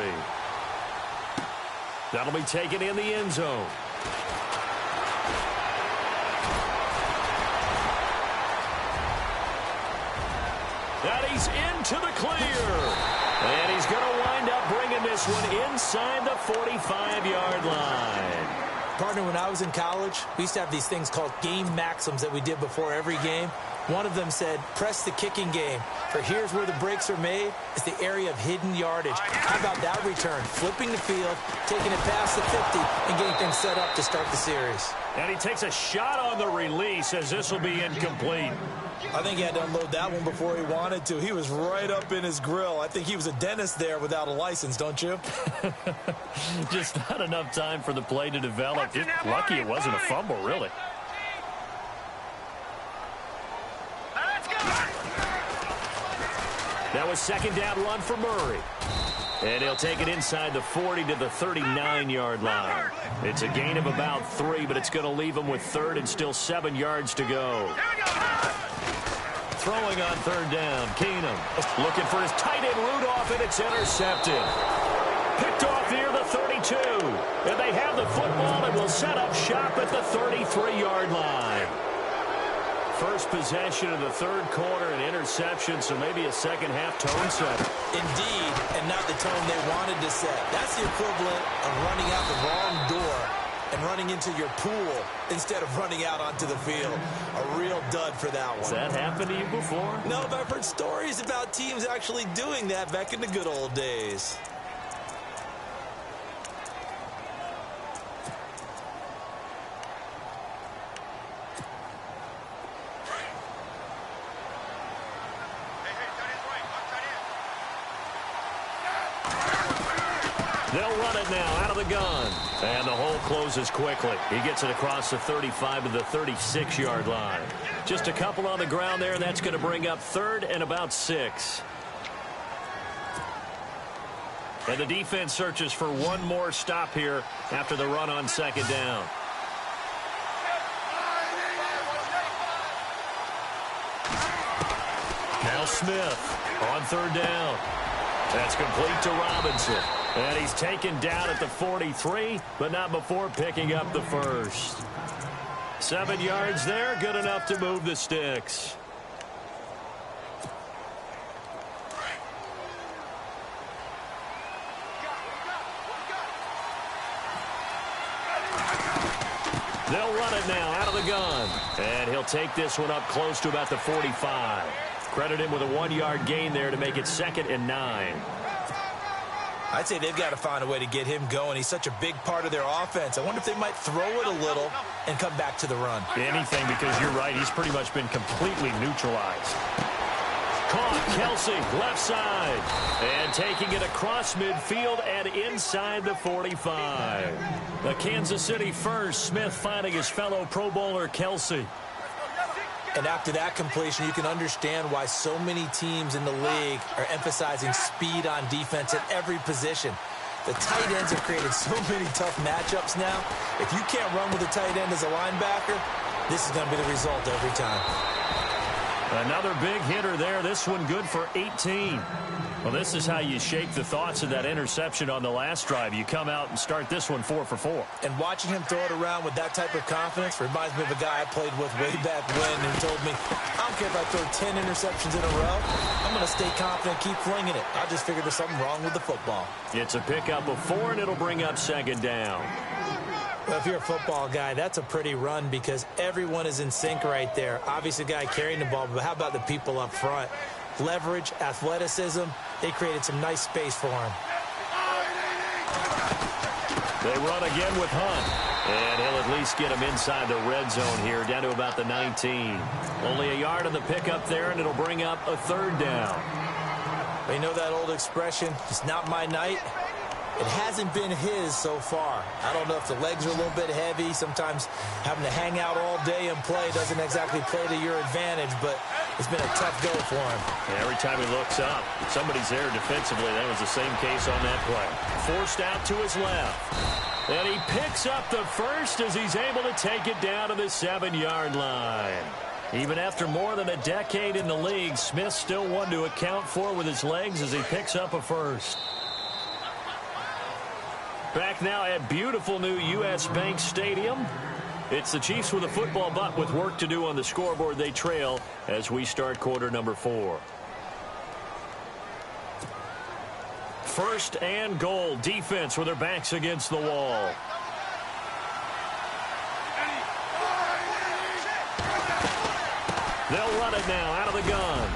That'll be taken in the end zone. And he's into the clear. And he's going to wind up bringing this one inside the 45-yard line. Partner, when I was in college, we used to have these things called game maxims that we did before every game. One of them said, press the kicking game. For here's where the breaks are made. It's the area of hidden yardage. How about that return? Flipping the field, taking it past the 50, and getting things set up to start the series. And he takes a shot on the release as this will be incomplete. I think he had to unload that one before he wanted to. He was right up in his grill. I think he was a dentist there without a license, don't you? Just not enough time for the play to develop. Lucky it wasn't a fumble, really. That was second down run for Murray. And he'll take it inside the 40 to the 39-yard line. It's a gain of about 3, but it's going to leave him with third and still 7 yards to go. Throwing on third down, Keenum. Looking for his tight end Rudolph, and it's intercepted. Picked off near the 32. And they have the football and will set up shop at the 33-yard line. First possession of the third quarter, an interception, so maybe a second-half tone setter. Indeed, and not the tone they wanted to set. That's the equivalent of running out the wrong door and running into your pool instead of running out onto the field. A real dud for that one. Has that happened to you before? No, but I've heard stories about teams actually doing that back in the good old days. They'll run it now out of the gun. And the hole closes quickly. He gets it across the 35 to the 36-yard line. Just a couple on the ground there, and that's going to bring up third and about 6. And the defense searches for one more stop here after the run on second down. Now Smith on third down. That's complete to Robinson. And he's taken down at the 43, but not before picking up the first. 7 yards there, good enough to move the sticks. They'll run it now out of the gun. And he'll take this one up close to about the 45. Credit him with a 1-yard gain there to make it 2nd and 9. I'd say they've got to find a way to get him going. He's such a big part of their offense. I wonder if they might throw it a little and come back to the run. Anything, because you're right. He's pretty much been completely neutralized. Caught, Kelsey, left side. And taking it across midfield and inside the 45. The Kansas City first, Smith finding his fellow Pro Bowler Kelsey. And after that completion, you can understand why so many teams in the league are emphasizing speed on defense at every position. The tight ends have created so many tough matchups now. If you can't run with a tight end as a linebacker, this is going to be the result every time. Another big hitter there. This one good for 18. Well, this is how you shake the thoughts of that interception on the last drive. You come out and start this one 4 for 4. And watching him throw it around with that type of confidence reminds me of a guy I played with way back when who told me, I don't care if I throw 10 interceptions in a row. I'm going to stay confident, keep flinging it. I just figured there's something wrong with the football. It's a pickup of 4, and it'll bring up 2nd down. Well, if you're a football guy, that's a pretty run because everyone is in sync right there. Obviously, the guy carrying the ball, but how about the people up front? Leverage, athleticism, they created some nice space for him. They run again with Hunt. And he'll at least get him inside the red zone here, down to about the 19. Only a yard on the pickup there, and it'll bring up a 3rd down. Well, you know that old expression, it's not my night? It hasn't been his so far. I don't know if the legs are a little bit heavy. Sometimes having to hang out all day and play doesn't exactly play to your advantage, but it's been a tough go for him. And every time he looks up, somebody's there defensively. That was the same case on that play. Forced out to his left. And he picks up the first as he's able to take it down to the 7-yard line. Even after more than a decade in the league, Smith still one to account for with his legs as he picks up a first. Back now at beautiful new U.S. Bank Stadium. It's the Chiefs with a football, but with work to do on the scoreboard. They trail as we start quarter number 4. First and goal. Defense with their backs against the wall. They'll run it now out of the gun.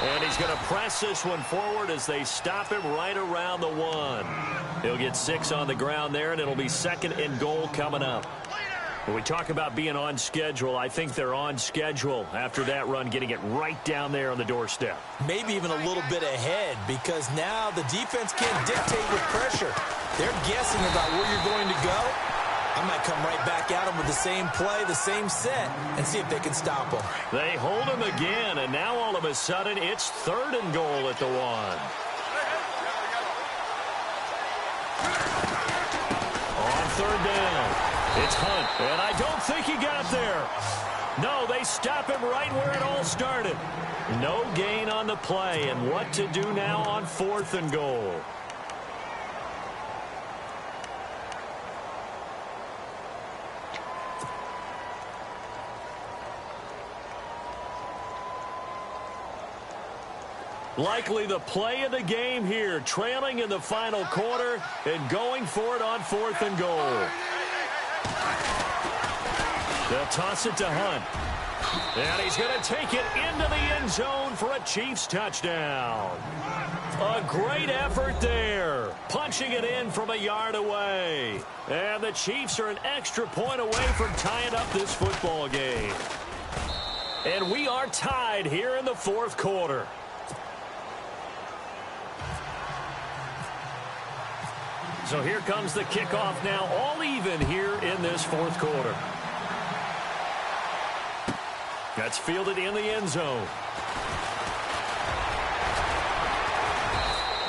And he's going to press this one forward as they stop him right around the 1. He'll get 6 on the ground there, and it'll be second and goal coming up. When we talk about being on schedule, I think they're on schedule after that run, getting it right down there on the doorstep. Maybe even a little bit ahead, because now the defense can't dictate with pressure. They're guessing about where you're going to go. I might come right back at them with the same play, the same set, and see if they can stop them. They hold him again, and now all of a sudden it's third and goal at the 1. On third down, it's Hunt, and I don't think he got there. No, they stop him right where it all started. No gain on the play, and what to do now on fourth and goal. Likely the play of the game here, trailing in the final quarter and going for it on fourth and goal. They'll toss it to Hunt. And he's going to take it into the end zone for a Chiefs touchdown. A great effort there, punching it in from a yard away. And the Chiefs are an extra point away from tying up this football game. And we are tied here in the fourth quarter. So here comes the kickoff now, all even here in this fourth quarter. That's fielded in the end zone.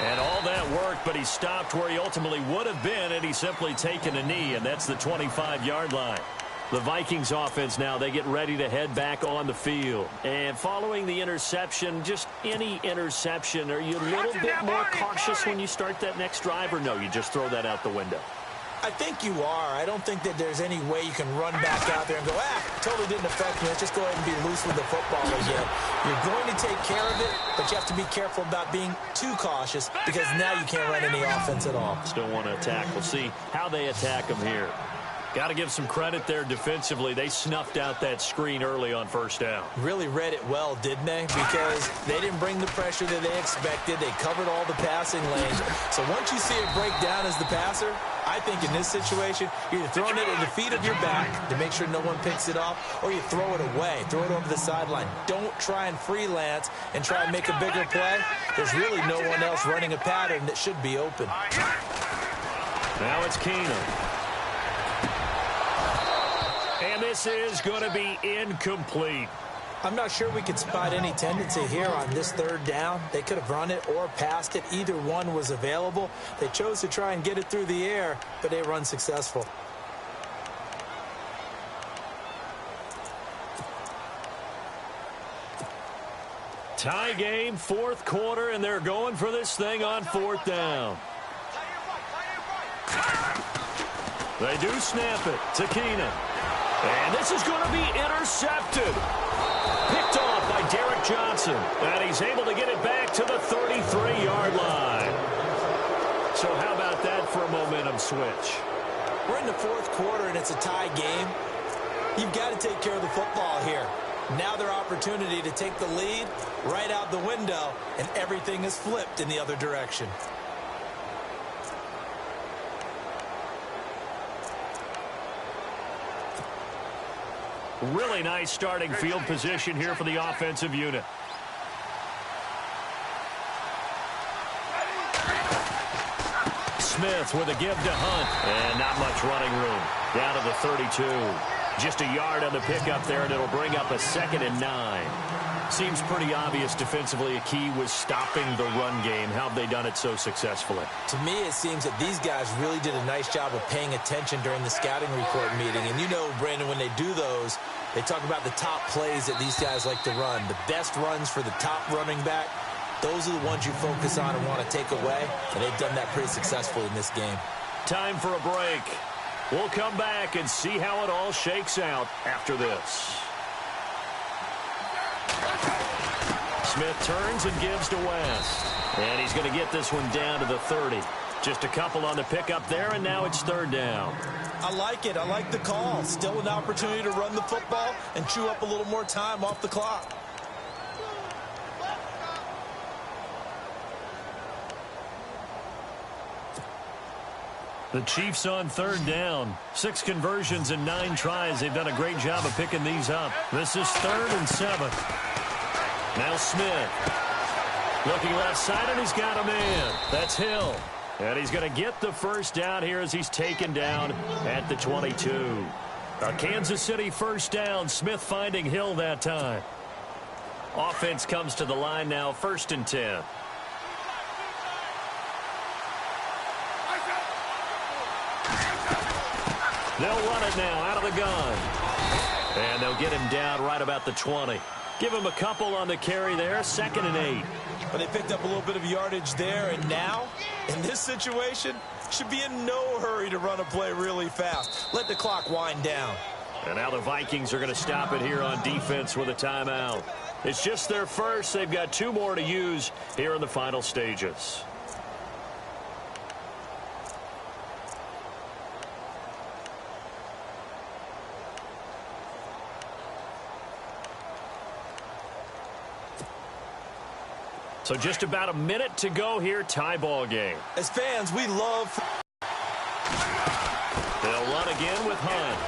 And all that worked, but he stopped where he ultimately would have been, and he's simply taken a knee, and that's the 25-yard line. The Vikings offense now, they get ready to head back on the field. And following the interception, just any interception, are you a little bit more cautious when you start that next drive, or no, you just throw that out the window? I think you are. I don't think that there's any way you can run back out there and go, totally didn't affect me. Let's just go ahead and be loose with the football again. You're going to take care of it, but you have to be careful about being too cautious because now you can't run any offense at all. Still want to attack. We'll see how they attack them here. Got to give some credit there defensively. They snuffed out that screen early on first down. Really read it well, didn't they? Because they didn't bring the pressure that they expected. They covered all the passing lanes. So once you see it break down as the passer, I think in this situation, you're either throwing it at the feet of your back to make sure no one picks it off, or you throw it away, throw it over the sideline. Don't try and freelance and try and make a bigger play. There's really no one else running a pattern that should be open. Now it's Keenum. And this is going to be incomplete. I'm not sure we could spot any tendency here on this third down. They could have run it or passed it. Either one was available. They chose to try and get it through the air, but they were unsuccessful. Tie game, fourth quarter, and they're going for this thing on fourth down. They do snap it to Keenum. And this is going to be intercepted. Picked off by Derek Johnson. And he's able to get it back to the 33-yard line. So how about that for a momentum switch? We're in the fourth quarter, and it's a tie game. You've got to take care of the football here. Now their opportunity to take the lead right out the window, and everything is flipped in the other direction. Really nice starting field position here for the offensive unit. Smith with a give to Hunt. And not much running room. Down to the 32. Just a yard on the pickup there, and it'll bring up a 2nd and 9. Seems pretty obvious defensively a key was stopping the run game. How have they done it so successfully? To me, it seems that these guys really did a nice job of paying attention during the scouting report meeting. And you know, Brandon, when they do those, They talk about the top plays that these guys like to run, the best runs for the top running back. Those are the ones you focus on and want to take away, and they've done that pretty successfully in this game. Time for a break. We'll come back and see how it all shakes out after this. Smith turns and gives to West. And he's going to get this one down to the 30. Just a couple on the pickup there, and now it's third down. I like it. I like the call. Still an opportunity to run the football and chew up a little more time off the clock. The Chiefs on third down. 6 conversions and 9 tries. They've done a great job of picking these up. This is 3rd and 7. Now Smith. Looking left side, and he's got a man. That's Hill. And he's going to get the first down here as he's taken down at the 22. A Kansas City first down. Smith finding Hill that time. Offense comes to the line now, 1st and 10. They'll run it now out of the gun. And they'll get him down right about the 20. Give him a couple on the carry there, 2nd and 8. But they picked up a little bit of yardage there, and now, in this situation, should be in no hurry to run a play really fast. Let the clock wind down. And now the Vikings are going to stop it here on defense with a timeout. It's just their first. They've got 2 more to use here in the final stages. So just about a minute to go here, tie ball game. As fans, we love... They'll run again with Hunt.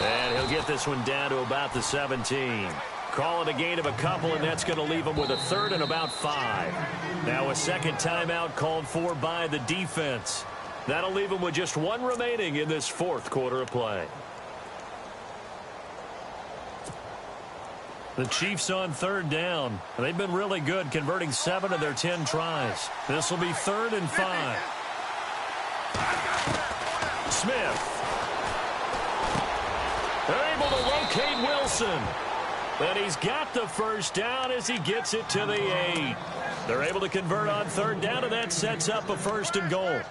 And he'll get this one down to about the 17. Call it a gain of a couple, and that's going to leave him with a 3rd and about 5. Now a second timeout called for by the defense. That'll leave him with just 1 remaining in this 4th quarter of play. The Chiefs on third down. They've been really good, converting 7 of their 10 tries. This will be 3rd and 5. Smith. They're able to locate Wilson. And he's got the first down as he gets it to the 8. They're able to convert on third down, and that sets up a 1st and goal.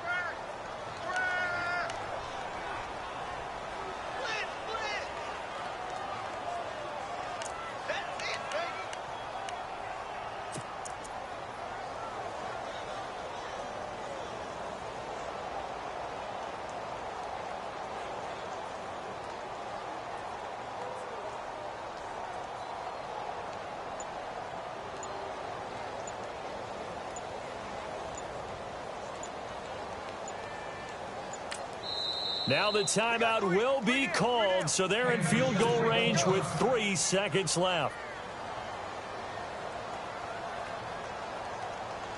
Now the timeout will be called, so they're in field goal range with 3 seconds left.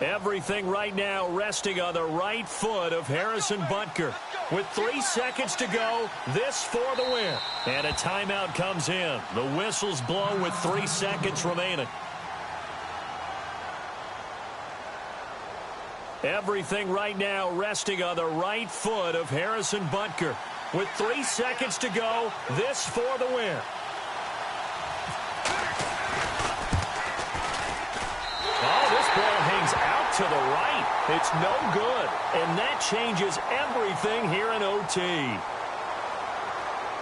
Everything right now resting on the right foot of Harrison Butker. With 3 seconds to go, this for the win. And a timeout comes in. The whistles blow with 3 seconds remaining. Everything right now resting on the right foot of Harrison Butker. With 3 seconds to go, this for the win. Oh, this ball hangs out to the right. It's no good. And that changes everything here in OT.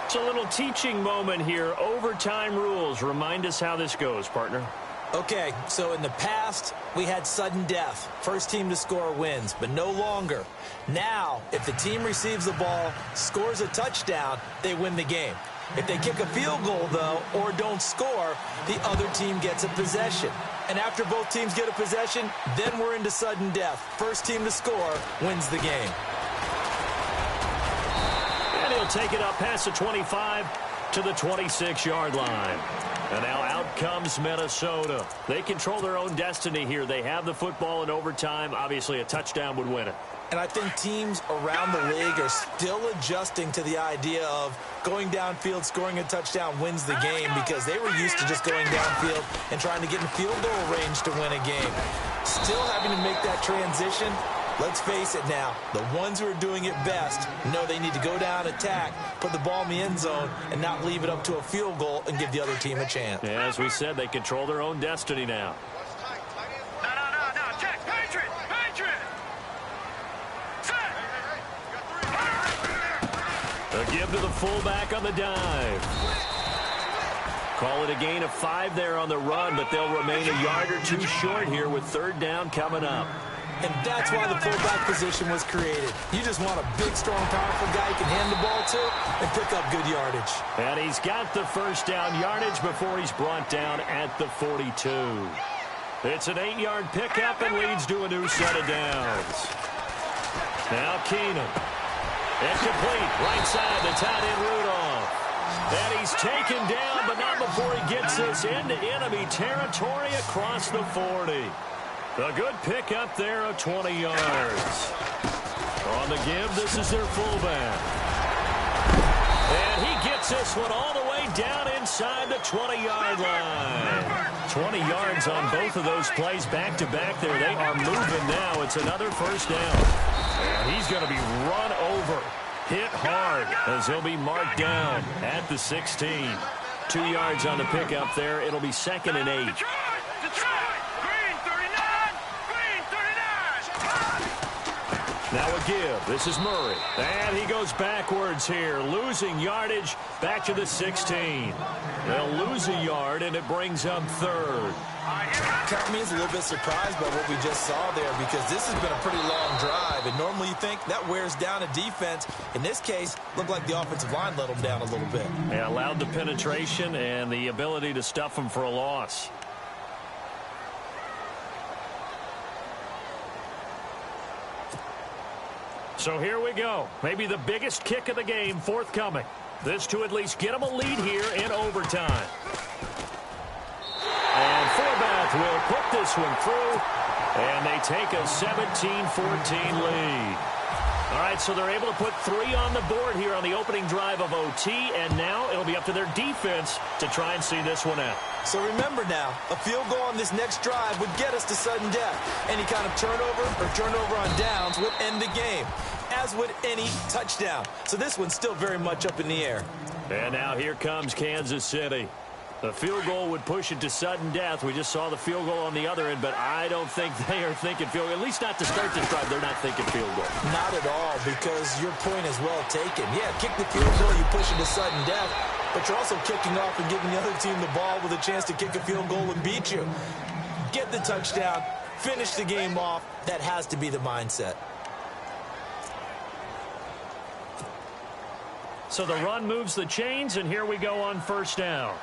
It's a little teaching moment here. Overtime rules. Remind us how this goes, partner. Okay, so in the past, we had sudden death. First team to score wins, but no longer. Now, if the team receives the ball, scores a touchdown, they win the game. If they kick a field goal, though, or don't score, the other team gets a possession. And after both teams get a possession, then we're into sudden death. First team to score wins the game. And he'll take it up past the 25 to the 26-yard line. And now out comes Minnesota. They control their own destiny here. They have the football in overtime. Obviously, a touchdown would win it. And I think teams around the league are still adjusting to the idea of going downfield, scoring a touchdown wins the game, because they were used to just going downfield and trying to get in field goal range to win a game. Still having to make that transition, Let's face it now, the ones who are doing it best know they need to go down, attack, put the ball in the end zone, and not leave it up to a field goal and give the other team a chance. Yeah, as we said, they control their own destiny now. No. Check. Patriot. Set. A give to the fullback on the dive. Call it a gain of 5 there on the run, but they'll remain a yard or two short here with third down coming up. And that's why the fullback position was created. You just want a big, strong, powerful guy you can hand the ball to and pick up good yardage. And he's got the first down yardage before he's brought down at the 42. It's an 8-yard pickup and leads to a new set of downs. Now Keenum. Incomplete. Right side, the tight end Rudolph. And he's taken down, but not before he gets this into enemy territory across the 40. A good pickup there of 20 yards. On the give, this is their fullback. And he gets this one all the way down inside the 20-yard line. 20 yards on both of those plays back-to-back there. They are moving now. It's another first down. And he's going to be run over, hit hard, as he'll be marked down at the 16. 2 yards on the pickup there. It'll be 2nd and 8. Now a give. This is Murray. And he goes backwards here, losing yardage back to the 16. They'll lose a yard, and it brings up third. Count me as a little bit surprised by what we just saw there, because this has been a pretty long drive, and normally you think that wears down a defense. In this case, looked like the offensive line let them down a little bit. Yeah, allowed the penetration and the ability to stuff them for a loss. So here we go. Maybe the biggest kick of the game forthcoming. This to at least get them a lead here in overtime. And Forbath will put this one through, and they take a 17-14 lead. All right, so they're able to put 3 on the board here on the opening drive of OT, and now it'll be up to their defense to try and see this one out. So remember now, a field goal on this next drive would get us to sudden death. Any kind of turnover on downs would end the game, as would any touchdown. So this one's still very much up in the air. And now here comes Kansas City. The field goal would push it to sudden death. We just saw the field goal on the other end, but I don't think they are thinking field goal. At least not to start this drive. They're not thinking field goal. Not at all, because your point is well taken. Yeah, kick the field goal, you push it to sudden death, but you're also kicking off and giving the other team the ball with a chance to kick a field goal and beat you. Get the touchdown, finish the game off. That has to be the mindset. So the run moves the chains, and here we go on first down.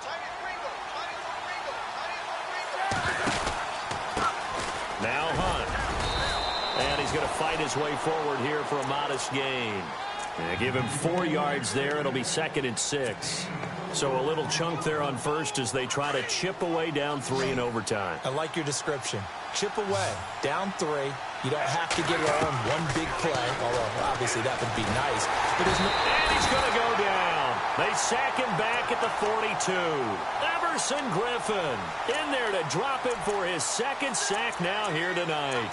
Now Hunt. And he's going to fight his way forward here for a modest gain. Give him 4 yards there. It'll be 2nd and 6. So a little chunk there on first as they try to chip away down 3 in overtime. I like your description. Chip away. Down 3. You don't have to get it on one big play, although obviously that would be nice. But there's no... And he's going to go down. They sack him back at the 42. Everson Griffin in there to drop him for his 2nd sack now here tonight.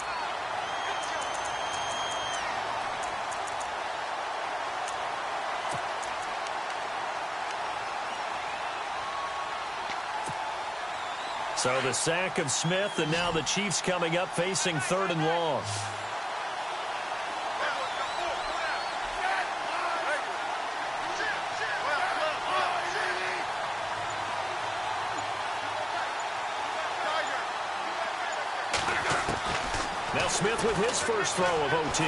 So the sack of Smith, and now the Chiefs coming up facing 3rd and long. Now Smith with his first throw of OT.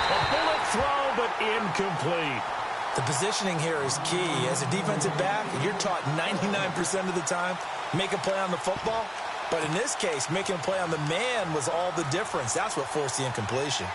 A bullet throw, but incomplete. The positioning here is key. As a defensive back, you're taught 99% of the time, make a play on the football. But in this case, making a play on the man was all the difference. That's what forced the incompletion.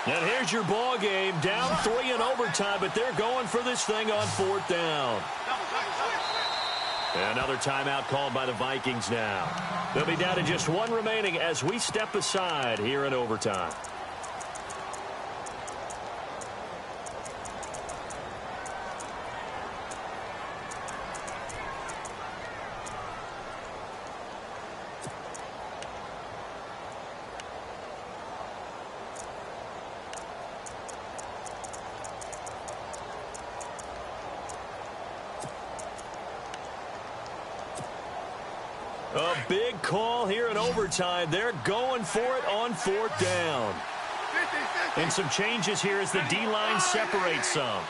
And here's your ball game, down 3 in overtime, but they're going for this thing on 4th down. Another timeout called by the Vikings now. They'll be down to just one remaining as we step aside here in overtime. A big call here in overtime. They're going for it on fourth down. And some changes here as the D-line separates some.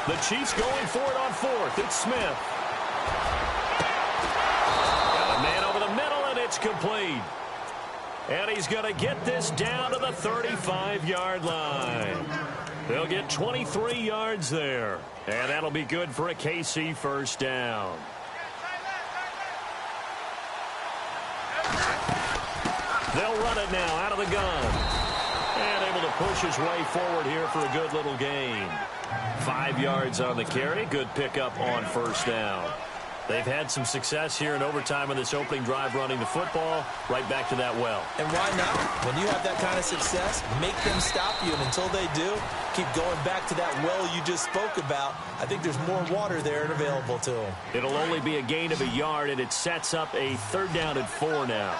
The Chiefs going for it on fourth. It's Smith. It's complete. And he's going to get this down to the 35-yard line. They'll get 23 yards there. And that'll be good for a KC first down. They'll run it now out of the gun. And able to push his way forward here for a good little gain. 5 yards on the carry. Good pickup on first down. They've had some success here in overtime on this opening drive running the football. Right back to that well. And why not? When you have that kind of success, make them stop you. And until they do, keep going back to that well you just spoke about. I think there's more water there and available to them. It'll only be a gain of a yard, and it sets up a 3rd down and 4 now.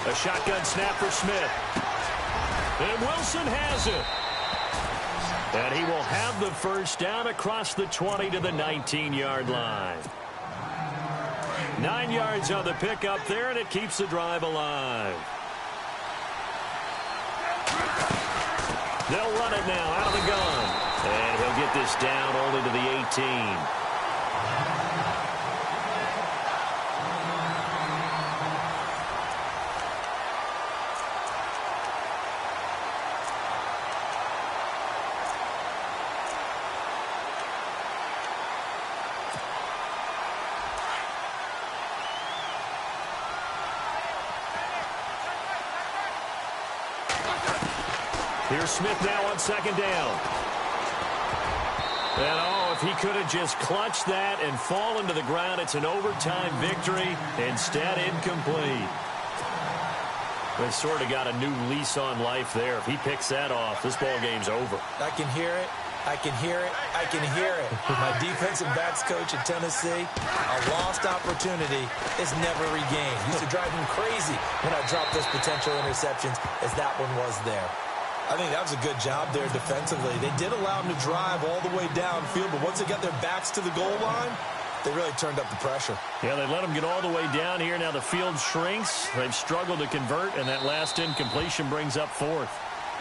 A shotgun snap for Smith. And Wilson has it. And he will have the first down across the 20 to the 19-yard line. 9 yards on the pickup there, and it keeps the drive alive. They'll run it now out of the gun. And he'll get this down only to the 18. Here's Smith now on 2nd down. And, oh, if he could have just clutched that and fallen to the ground, it's an overtime victory. Instead, incomplete. They sort of got a new lease on life there. If he picks that off, this ball game's over. I can hear it. I can hear it. I can hear it. My defensive backs coach at Tennessee, a lost opportunity is never regained. Used to drive him crazy when I dropped those potential interceptions, as that one was there. I think that was a good job there defensively. They did allow them to drive all the way downfield, but once they got their backs to the goal line, they really turned up the pressure. Yeah, they let them get all the way down here. Now the field shrinks. They've struggled to convert, and that last incompletion brings up 4th.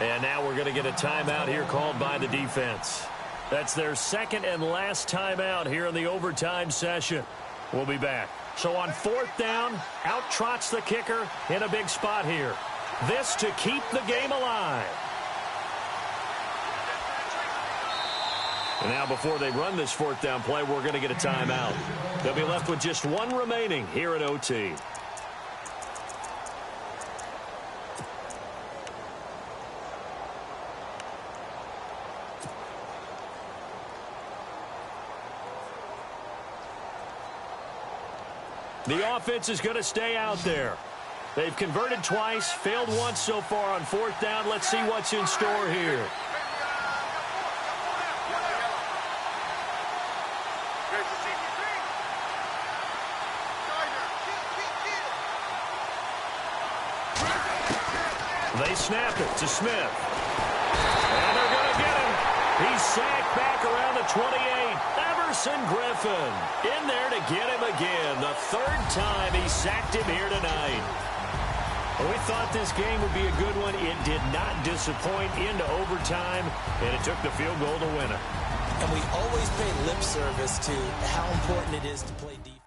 And now we're going to get a timeout here called by the defense. That's their 2nd and last timeout here in the overtime session. We'll be back. So on 4th down, out trots the kicker in a big spot here. This to keep the game alive. And now before they run this 4th down play, we're going to get a timeout. They'll be left with just one remaining here at OT. The offense is going to stay out there. They've converted twice, failed once so far on 4th down. Let's see what's in store here. They snap it to Smith. And they're going to get him. He's sacked back around the 28. Everson Griffin in there to get him again. The 3rd time he sacked him here tonight. Well, we thought this game would be a good one. It did not disappoint into overtime, and it took the field goal to win it. And we always pay lip service to how important it is to play defense.